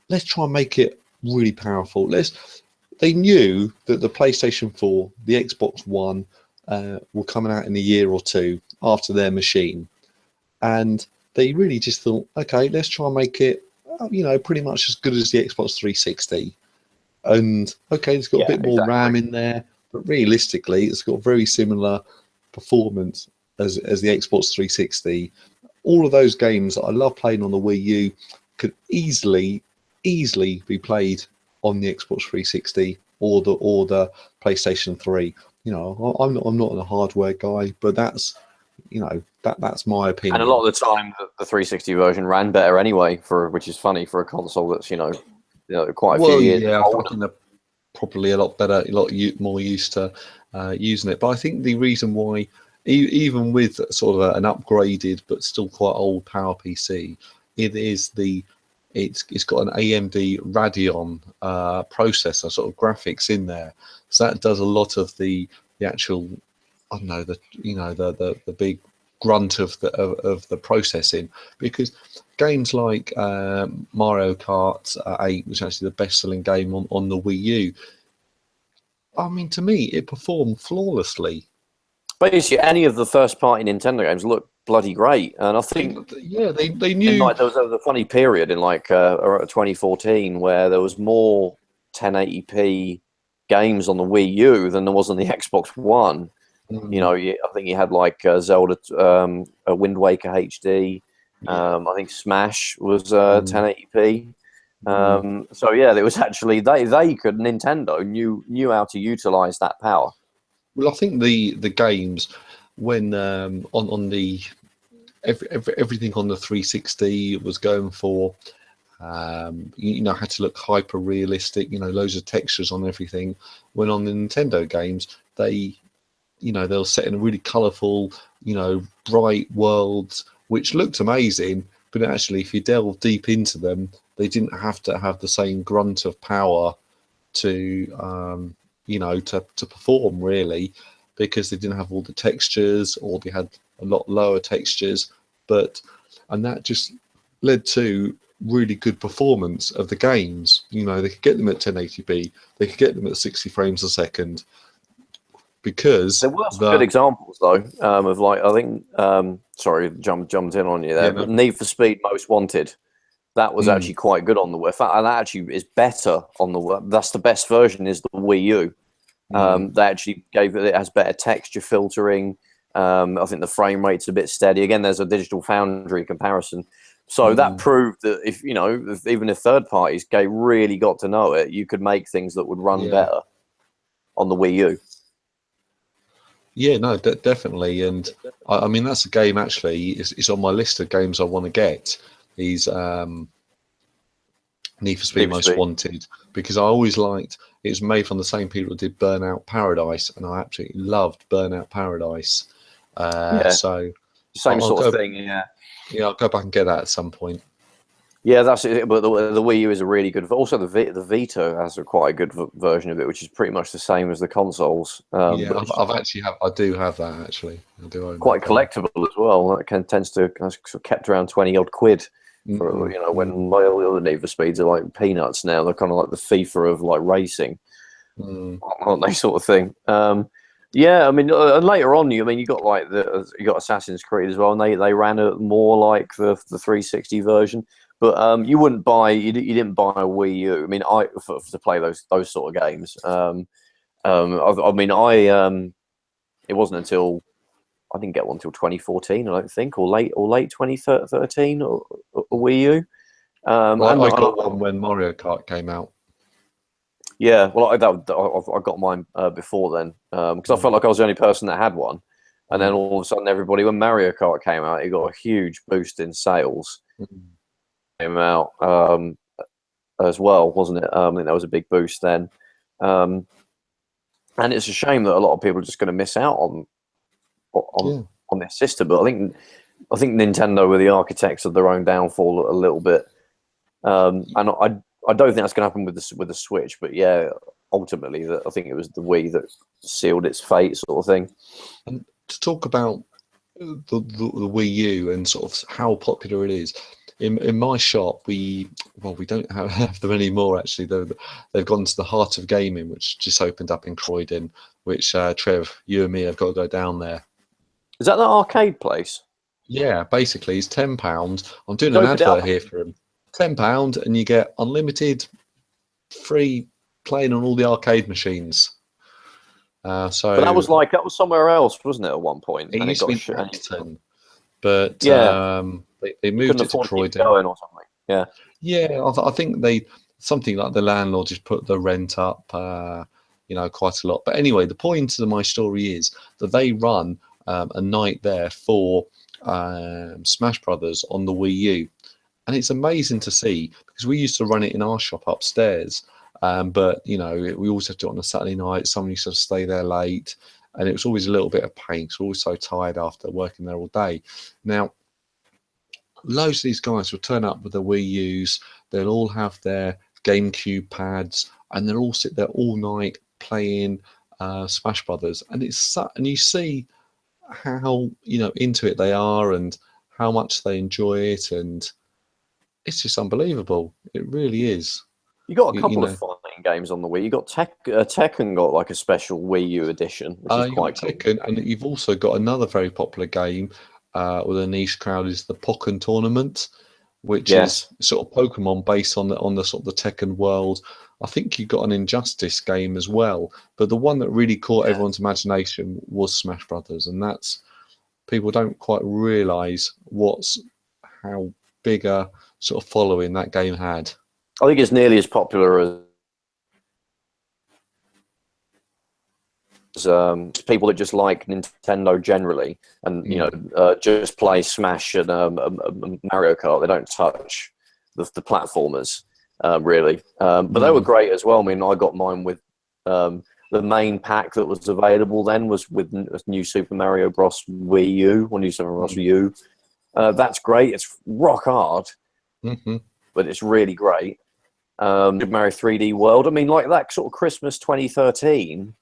let's try and make it really powerful. They knew that the PlayStation 4, the Xbox One, were coming out in a year or two after their machine, and they really just thought, okay, let's try and make it, pretty much as good as the Xbox 360. And okay, it's got a bit more RAM in there, but realistically, it's got very similar performance as the Xbox 360. All of those games that I love playing on the Wii U could easily be played on the Xbox 360 or the PlayStation 3. I'm not a hardware guy, but that's that's my opinion. And a lot of the time, the 360 version ran better anyway, which is funny for a console that's quite a few years yeah, old. I think they're probably a lot better, a lot more used to using it. But I think the reason why, even with sort of an upgraded but still quite old Power PC, it's got an AMD Radeon processor, sort of graphics in there, so that does a lot of the actual, I don't know, the big grunt of the processing, because games like Mario Kart 8, which is actually the best-selling game on the Wii U, I mean, to me, it performed flawlessly. Basically, any of the first-party Nintendo games look bloody great, and I think they knew. There was a funny period in 2014 where there was more 1080p games on the Wii U than there was on the Xbox One. I think you had Zelda, Wind Waker HD. I think Smash was 1080p. So yeah, there was actually Nintendo knew how to utilize that power. Well, I think the games when on the everything on the 360 was going for had to look hyper realistic, loads of textures on everything. When on the Nintendo games, they were set in a really colourful, bright worlds, which looked amazing. But actually, if you delve deep into them, they didn't have to have the same grunt of power to to perform, really, because they didn't have all the textures, or they had a lot lower textures. And that just led to really good performance of the games. They could get them at 1080p, they could get them at 60 frames a second. Because there were some good examples though of I think sorry, jumped in on you there, but Need for Speed Most Wanted, that was actually quite good on the Wii. In fact, and that actually is better on the Wii. That's the best version, is the Wii U. They actually it has better texture filtering. I think the frame rate's a bit steady. Again, there's a Digital Foundry comparison. So that proved that if even if third parties really got to know it, you could make things that would run better on the Wii U. Yeah, no, definitely. And I mean, that's a game actually. It's on my list of games I want to get. Is Need for Speed Most Wanted, because I always liked it. Was made from the same people that did Burnout Paradise, and I absolutely loved Burnout Paradise. So same sort of thing. Yeah, I'll go back and get that at some point. Yeah, that's it. But the Wii U is a really good. Also, the Vita has quite a good version of it, which is pretty much the same as the consoles. I do have that actually. I do own quite collectible as well. That tends to kept around 20 odd quid. For, when all the other Need for Speeds are like peanuts now. They're kind of like the FIFA of racing, aren't they? Sort of thing. Yeah, I mean, and later on, you got you got Assassin's Creed as well, and they ran it more like the 360 version. But you didn't buy a Wii U. I mean, to play those sort of games. It wasn't until I didn't get one until 2014, I don't think, or late 2013, or a Wii U. I got one when Mario Kart came out. Yeah, well, I got mine before then, because I felt like I was the only person that had one. And then all of a sudden, everybody, when Mario Kart came out, it got a huge boost in sales. Came out as well, wasn't it? I think that was a big boost then. And it's a shame that a lot of people are just going to miss out on this system. But I think Nintendo were the architects of their own downfall a little bit. And I don't think that's going to happen with the Switch. But yeah, ultimately, I think it was the Wii that sealed its fate, sort of thing. And to talk about the Wii U and sort of how popular it is. In my shop, we don't have them anymore. Actually, they've gone to the Heart of Gaming, which just opened up in Croydon. Which Trev, you and me have got to go down there. Is that the arcade place? Yeah, basically, it's £10. I'm doing You an opened it advert up. here for them. £10, and you get unlimited free playing on all the arcade machines. So But that was somewhere else, wasn't it, at one point? it And it used to got be in and Acton, but yeah, they you couldn't moved it to afford to keep Croydon. going or something. Yeah. Yeah, I think something like the landlord just put the rent up, quite a lot. But anyway, the point of my story is that they run a night there for Smash Brothers on the Wii U, and it's amazing to see because we used to run it in our shop upstairs, but we always have to do it on a Saturday night. Someone used to stay there late, and it was always a little bit of pain. So we're always so tired after working there all day. Now, loads of these guys will turn up with their Wii U's. They'll all have their GameCube pads, and they'll all sit there all night playing Smash Brothers. And and you see how into it they are, and how much they enjoy it, and it's just unbelievable. It really is. You got a You couple of know, fighting games on the Wii. You got Tekken got like a special Wii U edition, which is you got quite cool. Tekken, and you've also got another very popular game with a niche crowd is the Pokken Tournament, which Yes. is sort of Pokemon based on the sort of the Tekken world. I think you got an Injustice game as well, but the one that really caught everyone's imagination was Smash Brothers, and that's people don't quite realise how big a sort of following that game had. I think it's nearly as popular as people that just like Nintendo generally, and just play Smash and Mario Kart. They don't touch the platformers really, but they were great as well. I mean, I got mine with the main pack that was available then was with New Super Mario Bros. Wii U or New Super Mario Bros. U. That's great. It's rock hard, but it's really great. Super Mario 3D World. I mean, like that sort of Christmas 2013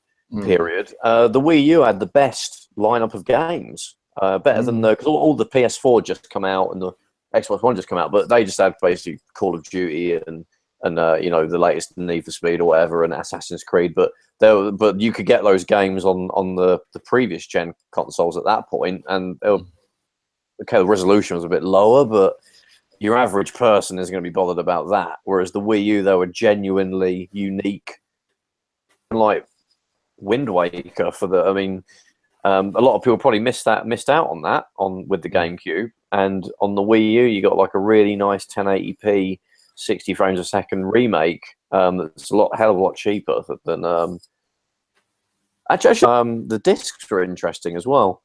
period, the Wii U had the best lineup of games, better than because all the PS4 just come out and the Xbox One just come out, but they just had basically Call of Duty and the latest Need for Speed or whatever and Assassin's Creed, but you could get those games on the previous gen consoles at that point, and the resolution was a bit lower, but your average person is going to be bothered about that. Whereas the Wii U, they were genuinely unique, like Wind Waker for the. I mean, a lot of people probably missed out on that with the GameCube, and on the Wii U, you got like a really nice 1080p, 60 frames a second remake. That's hell of a lot cheaper than. Actually, the discs are interesting as well.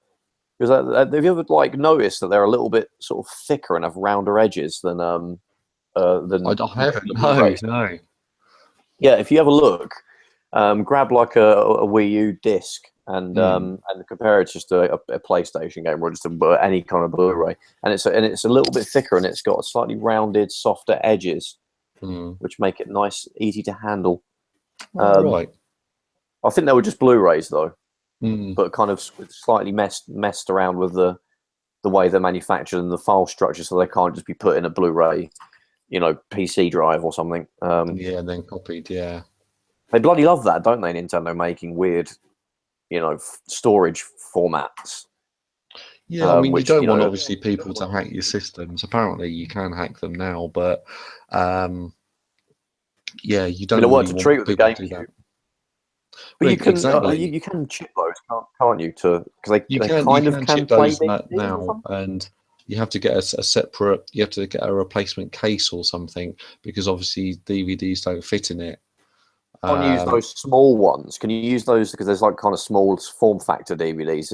Because have you ever noticed that they're a little bit sort of thicker and have rounder edges than I haven't. No. Yeah, if you have a look, grab like a Wii U disc and compare it just to a PlayStation game or just any kind of Blu-ray, and it's a little bit thicker and it's got slightly rounded, softer edges, which make it nice, easy to handle. Right. I think they were just Blu-rays though. But kind of slightly messed around with the way they're manufactured and the file structure, so they can't just be put in a Blu-ray, PC drive or something. Yeah, and then copied. Yeah, they bloody love that, don't they? Nintendo making weird, storage formats. Yeah, I mean, you don't want obviously people to hack your systems. Apparently, you can hack them now, but yeah, you don't. It worked really a treat want with the people to do that. GameCube. But Exactly. you can chip those, can't you? Because they can chip play those now, and you have to get a separate. You have to get a replacement case or something because obviously DVDs don't fit in it. Can't use those small ones. Can you use those because there's like kind of small form factor DVDs,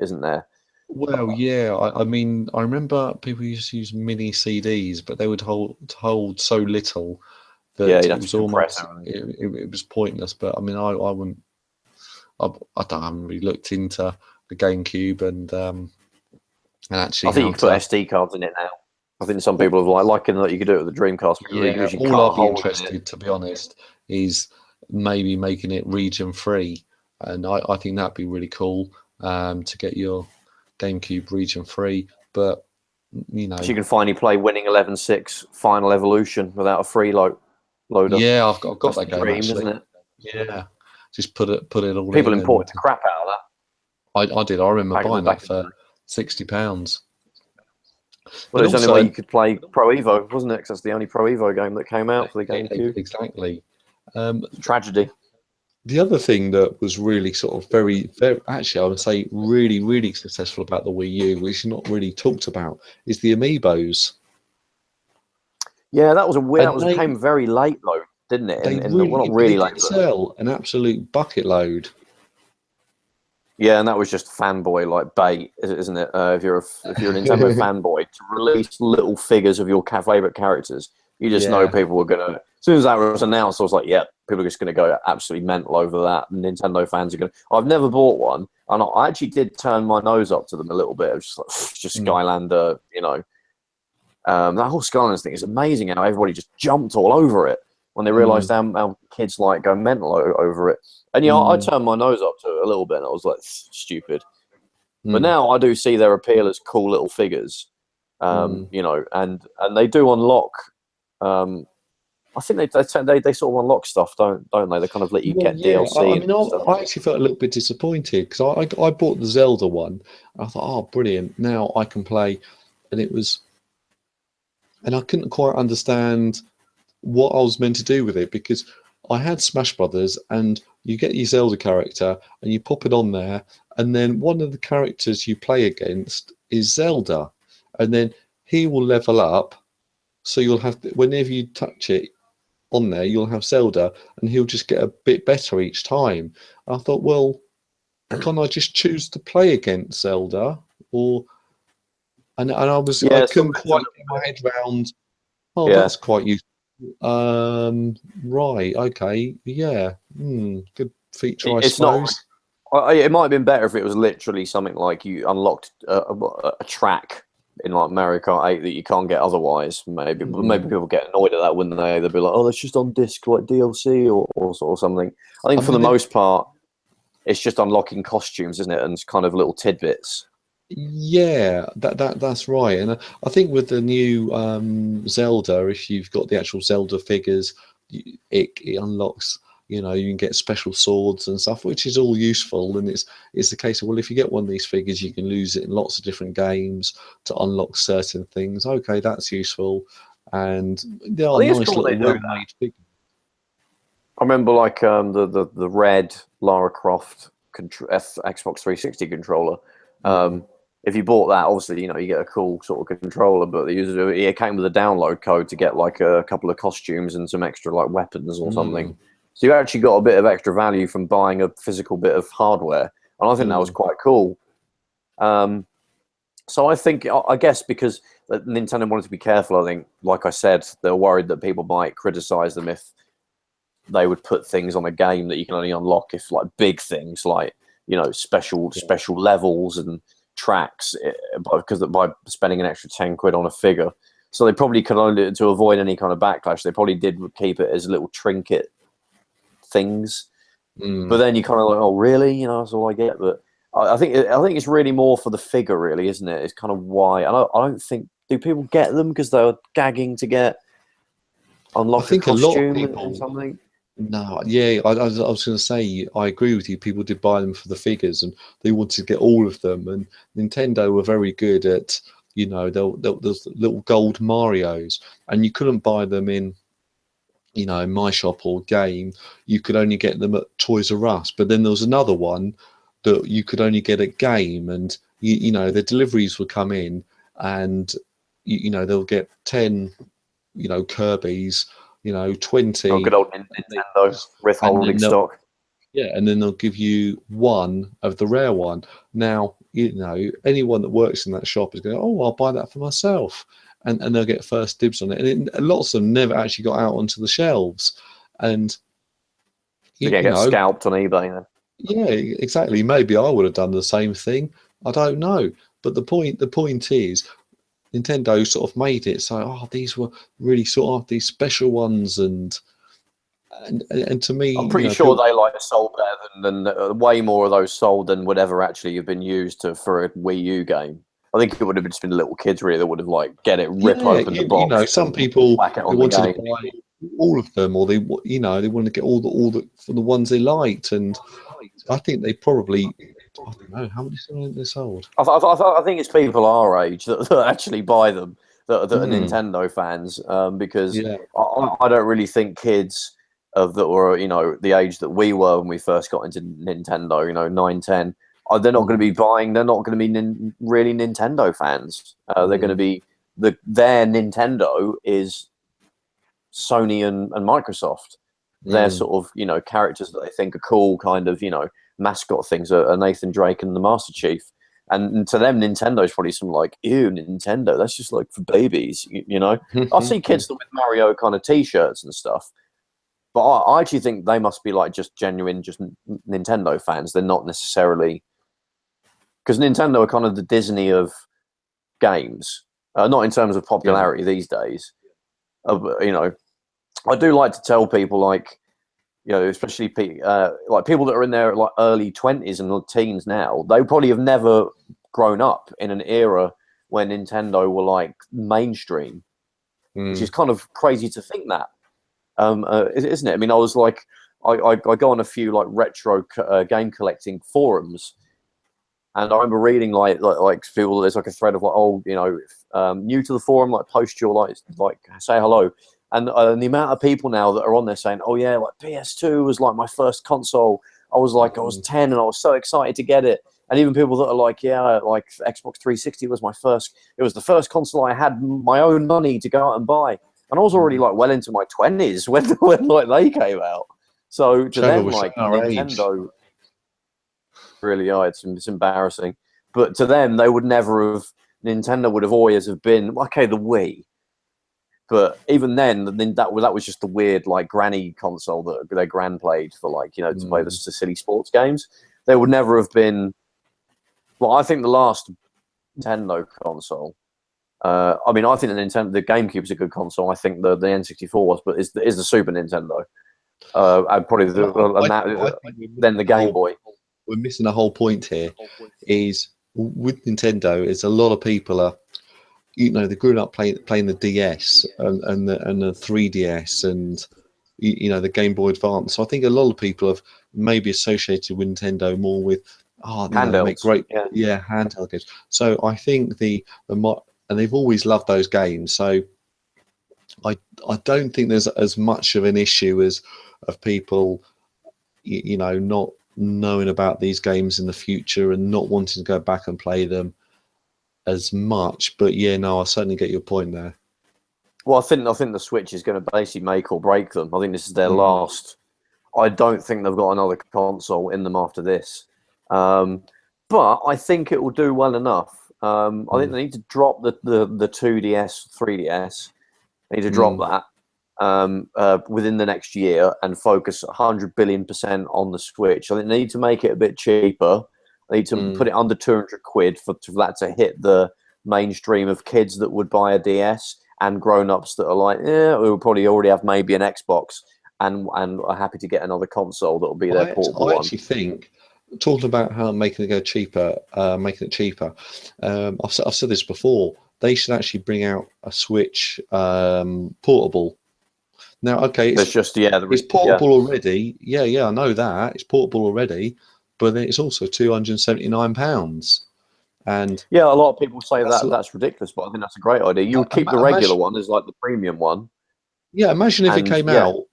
isn't there? Well, yeah. I mean, I remember people used to use mini CDs, but they would hold so little that it was almost it was pointless. But I mean, I wouldn't. I haven't really looked into the GameCube and actually. I think you can put SD cards in it now. I think some people have liking that you could do it with the Dreamcast. Yeah, all I'd be interested, to be honest, is maybe making it region free, and I think that'd be really cool to get your GameCube region 3, but So you can finally play Winning 11-6 Final Evolution without a loader. Yeah, I've got That's that the game dream, actually. isn't it? Yeah, just put it all People in, imported and the crap out of that I did. I remember back in the buying that back in the for day. £60. Well, And it was the only way also, you could play Pro Evo, wasn't it? Because that's the only Pro Evo game that came out for the GameCube. exactly. Tragedy. The other thing that was really sort of very, very, actually, I would say really, really successful about the Wii U, which is not really talked about, is the amiibos. Yeah, that was a weird. And That was came very late though, didn't it? they Well, really, not but they really late, did but sell an absolute bucket load. yeah, and that was just fanboy like bait, isn't it? If you're a Nintendo fanboy, to release little figures of your favorite characters, you just know Yeah. people were gonna. As soon as that was announced, I was like, "Yep, people are just gonna go absolutely mental over that." And Nintendo fans are gonna. I've never bought one, and I actually did turn my nose up to them a little bit. I was just like, it's just Skylander, you know. That whole Skylanders thing is amazing how everybody just jumped all over it when they realised how kids like go mental over it. And yeah, I turned my nose up to it a little bit, and I was like, stupid. But now I do see their appeal as cool little figures, you know, and they do unlock. I think they sort of unlock stuff, don't they? They kind of let you Well, get yeah. DLC I and mean, stuff. I actually felt a little bit disappointed because I bought the Zelda one. And I thought, oh, brilliant! Now I can play, and I couldn't quite understand what I was meant to do with it because I had Smash Brothers, and you get your Zelda character and you pop it on there, and then one of the characters you play against is Zelda, and then he will level up, so you'll have whenever you touch it on there, you'll have Zelda, and he'll just get a bit better each time. I thought, well, can't I just choose to play against Zelda, or and I Yeah, couldn't quite get my head around. Oh, yeah. that's quite useful. Right, okay, yeah, good feature, I It's not. suppose. It might have been better if it was literally something like you unlocked a track in like Mario Kart 8 that you can't get otherwise. Maybe people get annoyed at that, wouldn't they? They'd be like, "Oh, that's just on disc, like DLC or something." I think I for the mean, most part, it's just unlocking costumes, isn't it? And it's kind of little tidbits. yeah, that's right. And I think with the new Zelda, if you've got the actual Zelda figures, it unlocks. You know, you can get special swords and stuff, which is all useful. And it's the case of, well, if you get one of these figures, you can lose it in lots of different games to unlock certain things. Okay, that's useful. And they I are think it's nice cool little they do that. well-made figures. I remember like the red Lara Croft Xbox 360 controller. If you bought that, obviously, you know, you get a cool sort of controller, but it came with a download code to get like a couple of costumes and some extra like weapons or something. So you actually got a bit of extra value from buying a physical bit of hardware, and I think that was quite cool. So I think, I guess, because Nintendo wanted to be careful. I think, like I said, they're worried that people might criticize them if they would put things on a game that you can only unlock if like big things like, you know, special levels and tracks, because by spending an extra 10 quid on a figure. So they probably could only, to avoid any kind of backlash, they probably did keep it as little trinket things. But then you kind of like, oh really, you know, that's all I get. But I think it's really more for the figure, really, isn't it? It's kind of why. I don't think, do people get them because they're gagging to unlock I think a a lot of costume people. and something? No, yeah, I was going to say, I agree with you. People did buy them for the figures, and they wanted to get all of them. And Nintendo were very good at, you know, those little gold Marios, and you couldn't buy them in, you know, in my shop or game. You could only get them at Toys R Us. But then there was another one that you could only get at game, and you know, the deliveries would come in, and you know, they'll get 10, you know, Kirby's, you know, 20. Oh, good old Nintendo withholding stock. Yeah, and then they'll give you one of the rare one. Now, you know, anyone that works in that shop is going, oh, I'll buy that for myself. And they'll get first dibs on it. And lots of them never actually got out onto the shelves. And, They're you gonna get know, scalped on eBay then. yeah, exactly. Maybe I would have done the same thing. I don't know. But the point is, Nintendo sort of made it so, oh, these were really sort of these special ones, and and to me, I'm pretty sure they like sold better than way more of those sold than would ever actually have been used for a Wii U game. I think it would have just been little kids really that would have like get it, rip open the box. Some people whack it they on the wanted game. to buy all of them, or they wanted to get all the for the ones they liked, and I think they probably, I don't know how many they sold. I think it's people our age that actually buy them that are Nintendo fans, because I don't really think kids that were the age that we were when we first got into Nintendo, 9, 10, they're not going to be buying. They're not going to be really Nintendo fans. They're going to be their Nintendo is Sony and Microsoft. They're sort of characters that they think are cool, kind of mascot things are Nathan Drake and the Master Chief. And to them, Nintendo's probably some like, ew, Nintendo, that's just like for babies, I see kids with Mario kind of T-shirts and stuff, but I actually think they must be like just genuine, just Nintendo fans. They're not necessarily, because Nintendo are kind of the Disney of games, not in terms of popularity these days. I do like to tell people, like, especially like people that are in their like early 20s and teens now, they probably have never grown up in an era where Nintendo were like mainstream, which is kind of crazy to think that, isn't it? I mean, I was like, I go on a few like retro game collecting forums, and I remember reading like people, there's like a thread of like, new to the forum, like post your like say hello. And the amount of people now that are on there saying, "Oh yeah, like PS2 was like my first console. I was 10 and I was so excited to get it." And even people that are like, "Yeah, like Xbox 360 was my first. It was the first console I had my own money to go out and buy." And I was already like well into my 20s when like they came out. So to them, like Nintendo, really, it's embarrassing. But to them, they would never have. Nintendo would have always have been okay. The Wii. But even then that was just the weird like granny console that their gran played for like to play the silly sports games. They would never have been. Well, I think the last Nintendo console. I mean, I think the GameCube is a good console. I think the N64 was, but is the Super Nintendo. And probably then the Game Boy. We're missing a whole point here. Is with Nintendo, is a lot of people are. They're growing up playing the DS and the 3DS and the Game Boy Advance. So I think a lot of people have maybe associated with Nintendo more with they make great handheld games. So I think and they've always loved those games. So I don't think there's as much of an issue of people not knowing about these games in the future and not wanting to go back and play them as much. But I certainly get your point there. Well, I think the Switch is going to basically make or break them. I think this is their last. I don't think they've got another console in them after this, but I think it will do well enough. I think they need to drop the 2DS, 3DS. They need to drop that within the next year and focus 100 billion% on the Switch. I think they need to make it a bit cheaper. They need to put it under 200 quid for that to hit the mainstream of kids that would buy a DS and grown-ups that are like, we will probably already have maybe an Xbox and are happy to get another console that will be their portable one. I actually think, talking about how making it cheaper, I've said this before, they should actually bring out a Switch portable. Now, okay, it's portable already. Yeah, I know that. It's portable already. But it's also £279, and a lot of people say that's ridiculous, but I think that's a great idea. You would keep the regular one as like the premium one. Yeah, imagine if it came out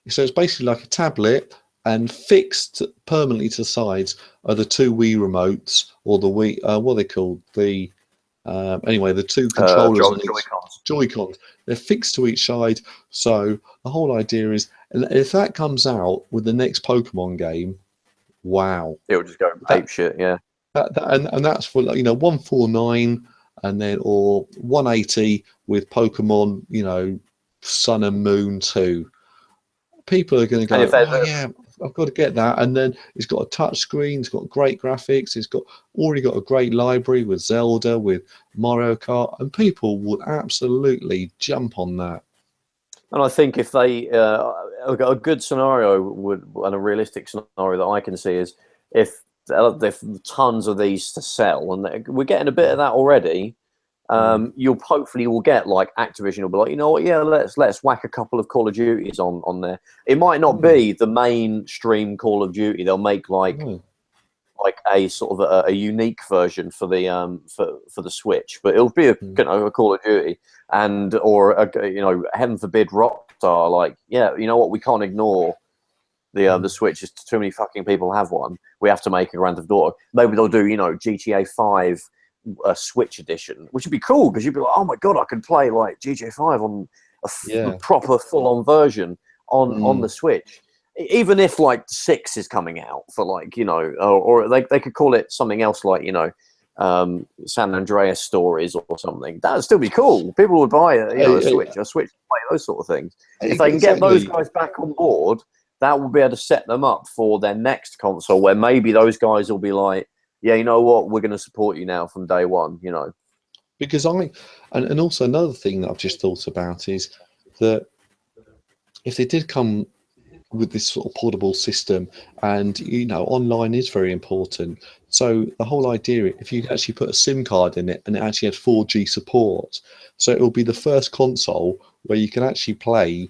so it's basically like a tablet, and fixed permanently to the sides are the two Wii remotes or the Wii. What are they called? The two controllers on Joy-Cons. They're fixed to each side. So the whole idea is, and if that comes out with the next Pokemon game. Wow! It would just go ape shit, yeah. And that's for 149 and then or 180 with Pokemon, Sun and Moon 2. People are going to go, I've got to get that. And then it's got a touch screen, it's got great graphics, it's already got a great library with Zelda, with Mario Kart, and people would absolutely jump on that. And I think if they, a good scenario and a realistic scenario that I can see is if tons of these to sell, and we're getting a bit of that already. You'll hopefully will get like Activision will be like, you know what, yeah, let's whack a couple of Call of Duties on there. It might not be the mainstream Call of Duty. They'll make like a sort of a unique version for the for the Switch, but it'll be a Call of Duty or heaven forbid Rockstar like, yeah, you know what, we can't ignore the Switch. It's too many fucking people have one. We have to make a Grand Theft Auto. Maybe they'll do GTA 5. A Switch edition, which would be cool because you'd be like, oh my god, I could play like GTA 5 on a proper full-on version on the Switch. Even if like 6 is coming out for like, or they could call it something else like, San Andreas Stories or something. That'd still be cool. People would buy a Switch to play those sort of things. If they can get those guys back on board, that will be able to set them up for their next console where maybe those guys will be like, yeah, you know what, we're going to support you now from day one, Because and also another thing that I've just thought about is that if they did come with this sort of portable system, and online is very important. So the whole idea, if you actually put a SIM card in it and it actually had 4G support, so it will be the first console where you can actually play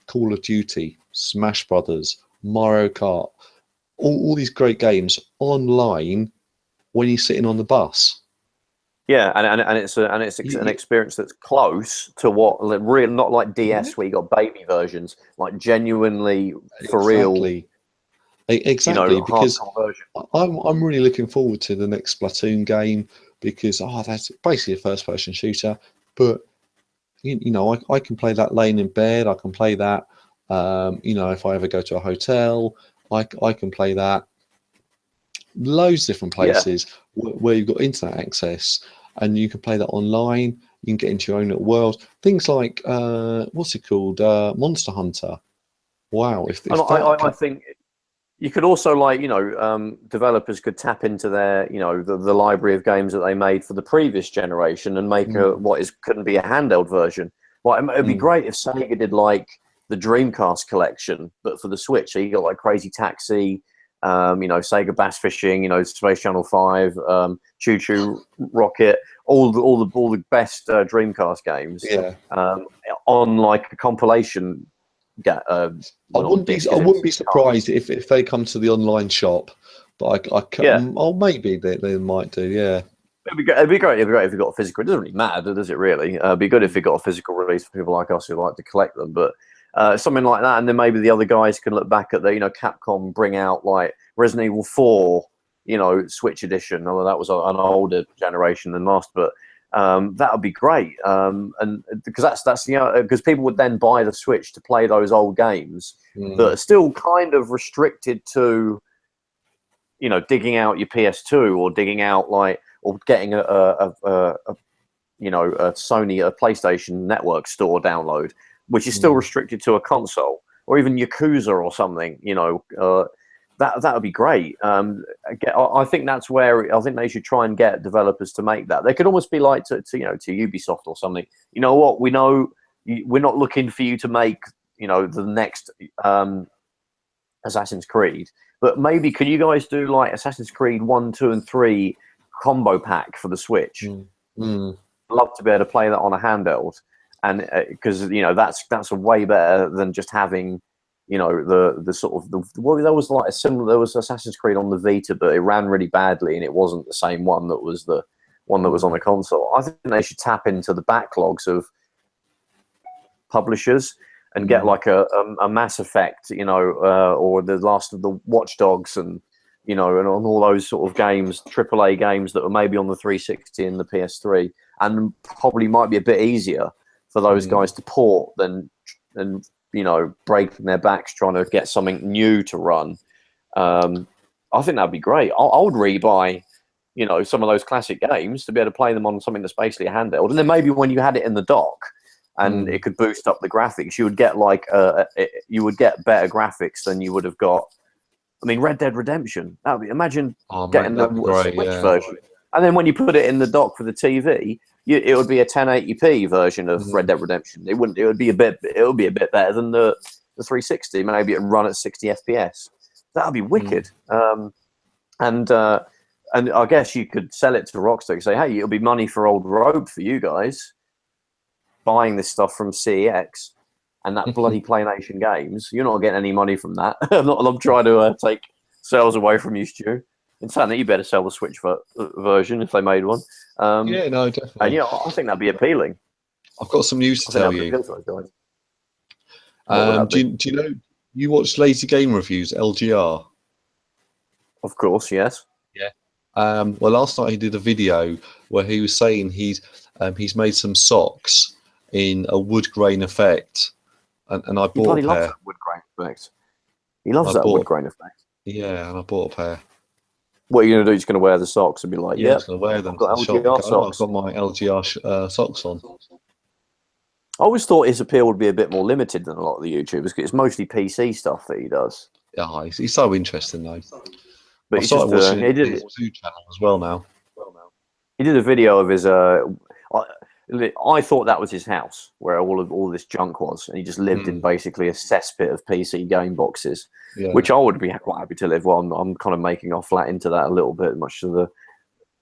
Call of Duty, Smash Brothers, Mario Kart, all these great games online when you're sitting on the bus. Yeah, and it's an experience that's close to what real, not like DS where you got baby versions, like genuinely for real. Exactly, because I'm really looking forward to the next Splatoon game because that's basically a first-person shooter, but I can play that laying in bed. I can play that, if I ever go to a hotel, I can play that. Loads of different places where you've got internet access and you can play that online. You can get into your own little world. Things like what's it called, Monster Hunter. Wow! I think you could also developers could tap into their the library of games that they made for the previous generation and make couldn't be a handheld version. Like it'd be great if Sega did like the Dreamcast collection, but for the Switch. So you got like Crazy Taxi. Sega Bass Fishing, Space Channel 5, Choo Choo Rocket, all the best Dreamcast games. Yeah. On like a compilation. I wouldn't be surprised if they come to the online shop, but maybe they might do. Yeah. It'd be great if you got a physical. It doesn't really matter, does it? Really, it'd be good if you got a physical release for people like us who like to collect them. But something like that, and then maybe the other guys can look back at the Capcom bring out like Resident Evil 4, Switch edition. Although that was an older generation than last, but that would be great. And because that's because people would then buy the Switch to play those old games that are still kind of restricted to digging out your PS2 or digging out or getting a Sony PlayStation Network store download, which is still restricted to a console, or even Yakuza or something. That would be great. I think that's where I think they should try and get developers to make that. They could almost be like to Ubisoft or something. You know what? We know we're not looking for you to make the next Assassin's Creed, but maybe can you guys do like Assassin's Creed 1, 2, and 3 combo pack for the Switch? Love to be able to play that on a handheld, and because that's a way better than just having the sort of there was like a similar, there was Assassin's Creed on the Vita, but it ran really badly and it wasn't the same one that was the one that was on the console. I think they should tap into the backlogs of publishers and get like a Mass Effect, or the last of the Watch Dogs and and on all those sort of games, AAA games that were maybe on the 360 and the PS3, and probably might be a bit easier for those guys to port than breaking their backs trying to get something new to run. I think that'd be great. I would rebuy, some of those classic games to be able to play them on something that's basically a handheld, and then maybe when you had it in the dock and it could boost up the graphics, you would get you would get better graphics than you would have got. I mean, Red Dead Redemption. Imagine getting the Switch version, and then when you put it in the dock for the TV, it would be a 1080p version of Red Dead Redemption. It would be a bit better than the the 360, maybe it'd run at 60 FPS. That would be wicked. And I guess you could sell it to Rockstar and say, hey, it'll be money for old road for you guys buying this stuff from CEX and that bloody PlayNation Games. You're not getting any money from that. I'm trying to take sales away from you, Stu. In fact, you better sell the Switch version if they made one. Yeah, no, definitely. And I think that'd be appealing. I've got some news to tell you. Do you know you watch Lazy Game Reviews, LGR? Of course, yes. Yeah. Well, last night he did a video where he was saying he's made some socks in a wood grain effect, and I bought a pair. Loves that wood grain effect. He loves that wood grain effect. Yeah, and I bought a pair. What are you going to do? You're going to wear the socks and be like, yeah, I'm going to wear them. I've got LGR socks. I've got my LGR socks on. I always thought his appeal would be a bit more limited than a lot of the YouTubers because it's mostly PC stuff that he does. Yeah, he's so interesting though. But I started watching his food channel as well now. He did a video of his. I thought that was his house where all this junk was, and he just lived in basically a cesspit of PC game boxes, which I would be quite happy to live. Well, I'm kind of making our flat into that a little bit, much to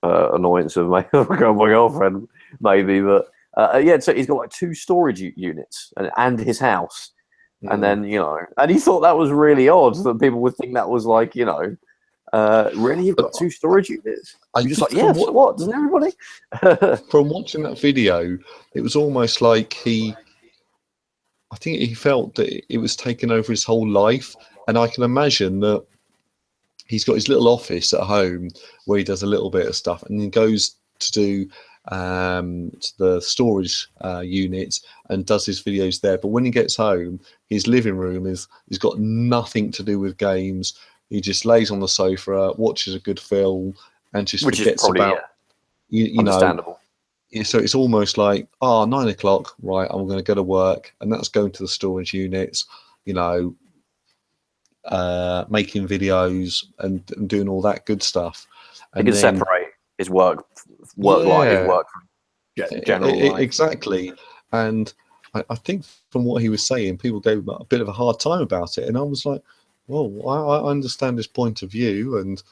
the annoyance of my girlfriend, maybe. But so he's got like 2 storage units and his house, and then and he thought that was really odd that people would think that was like really, you've got 2 storage units? I'm just like, yeah, what? Doesn't everybody? From watching that video, it was almost like I think he felt that it was taking over his whole life. And I can imagine that he's got his little office at home where he does a little bit of stuff and then goes to do to the storage units and does his videos there. But when he gets home, his living room he's got nothing to do with games. He just lays on the sofa, watches a good film, and just forgets about understandable. So it's almost like 9 o'clock, right? I'm going to go to work, and that's going to the storage units. Making videos and doing all that good stuff. And he can separate his work life, his work from general life. Exactly. And I think from what he was saying, people gave him a bit of a hard time about it, and I was like, well, I understand his point of view, and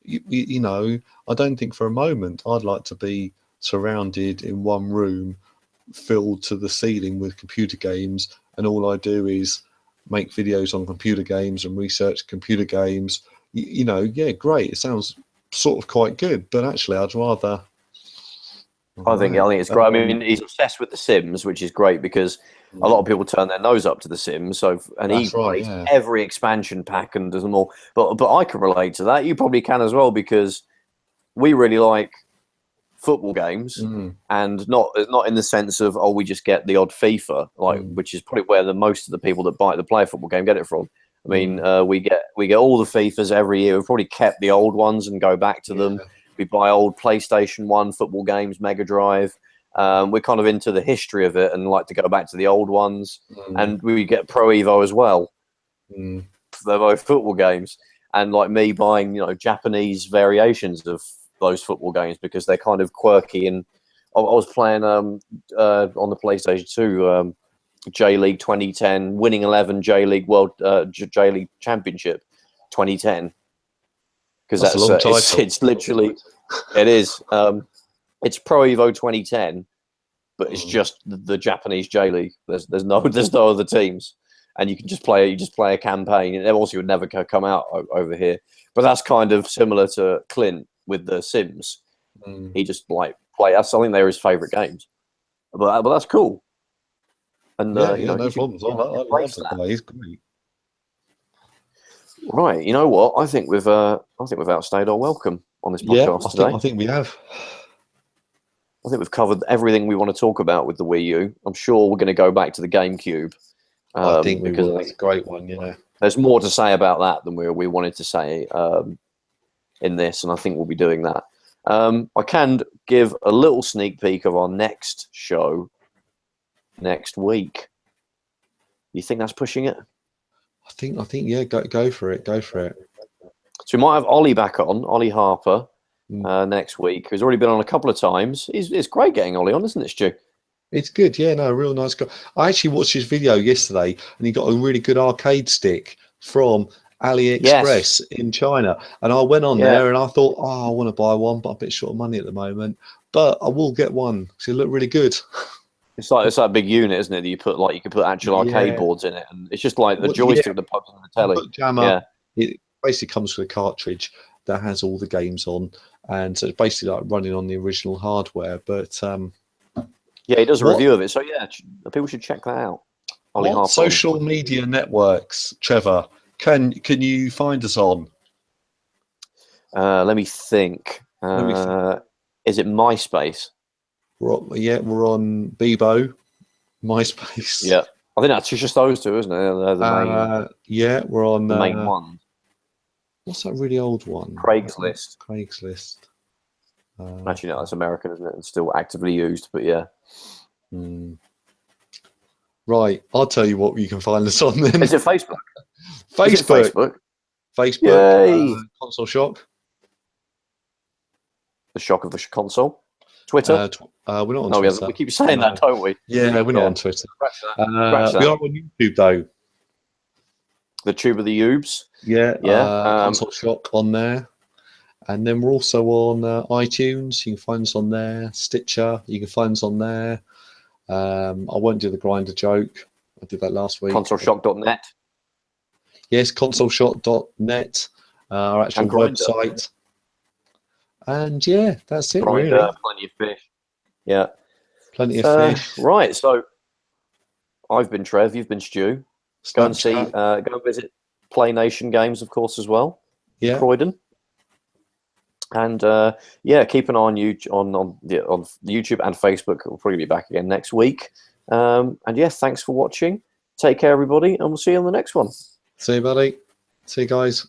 I don't think for a moment I'd like to be surrounded in one room filled to the ceiling with computer games, and all I do is make videos on computer games and research computer games. Yeah, great. It sounds sort of quite good, but actually I'd rather... I think it's great. I mean, he's obsessed with The Sims, which is great because a lot of people turn their nose up to The Sims. He plays every expansion pack and does them all. But I can relate to that. You probably can as well because we really like football games, and not in the sense of we just get the odd FIFA, which is probably where most of the people that play a football game get it from. I mean, we get all the FIFAs every year. We've probably kept the old ones and go back to them. We buy old PlayStation 1 football games, Mega Drive. We're kind of into the history of it and like to go back to the old ones. And we get Pro Evo as well. They're both football games. And like me buying, Japanese variations of those football games because they're kind of quirky. And I was playing on the PlayStation 2 J League 2010, Winning 11 J League J League Championship 2010. Because that's a long title. It's literally, it is. It's Pro Evo 2010, but it's just the Japanese J League. There's no other teams, and you can just play. You just play a campaign. And also, would never come out over here. But that's kind of similar to Clint with the Sims. He just play. I think they're his favorite games. But that's cool. And no problems. I like that. He's great. Right, you know what? I think we've outstayed our welcome on this podcast today. I think we have. I think we've covered everything we want to talk about with the Wii U. I'm sure we're going to go back to the GameCube. I think because that's a great one. Yeah, there's more to say about that than we wanted to say in this, and I think we'll be doing that. I can give a little sneak peek of our next show next week. You think that's pushing it? I think yeah, go for it. Go for it. So we might have Ollie back on, Ollie Harper, next week, who's already been on a couple of times. It's great getting Ollie on, isn't it, Stu? It's good, yeah, no, real nice guy. I actually watched his video yesterday, and he got a really good arcade stick from Yes. AliExpress in China. And I went on Yeah. there, and I thought, oh, I want to buy one, but I'm a bit short of money at the moment. But I will get one because it looked really good. It's like a big unit, isn't it? That you can put actual arcade Yeah, boards in it, and it's just like the well, yeah. joystick that plugs into the You telly. put Jammer. Yeah. It basically comes with a cartridge that has all the games on, and so it's basically like running on the original hardware. But Yeah, he does a what review of it. So yeah, people should check that out. Ollie what Harper on social media networks, Trevor, can you find us on? let me think. Let me think. Is it MySpace? We're on Bebo, MySpace. Yeah, I think that's just those two, isn't it? They're Yeah, we're on. the main ones. What's that really old one? Craigslist. Craigslist. Actually, no, that's American, isn't it? It's still actively used, but yeah. Right, I'll tell you what you can find us on then. Is it Facebook? Facebook. Is it Facebook? Facebook. Console Shock. The shock of the console. Twitter. We're not on no, Twitter. we keep saying that, don't we? Yeah, we're not on Twitter. Scratch that. We are on YouTube though. The Tube of the Ubes. Yeah, Yeah. Console Shock on there. And then we're also on iTunes. You can find us on there. Stitcher. You can find us on there. I won't do the grinder joke. I did that last week. ConsoleShock.net. Yes, ConsoleShock.net. Our actual website. And yeah, that's it. Grinder, really. Plenty of fish. Yeah. Plenty of fish. Right. So I've been Trev. You've been Stu. Go and see. Snapchat. Go and visit Play Nation Games, of course, as well. Yeah. Croydon. And yeah, keep an eye on YouTube and Facebook. We'll probably be back again next week. And yeah, thanks for watching. Take care, everybody, and we'll see you on the next one. See you, buddy. See you guys.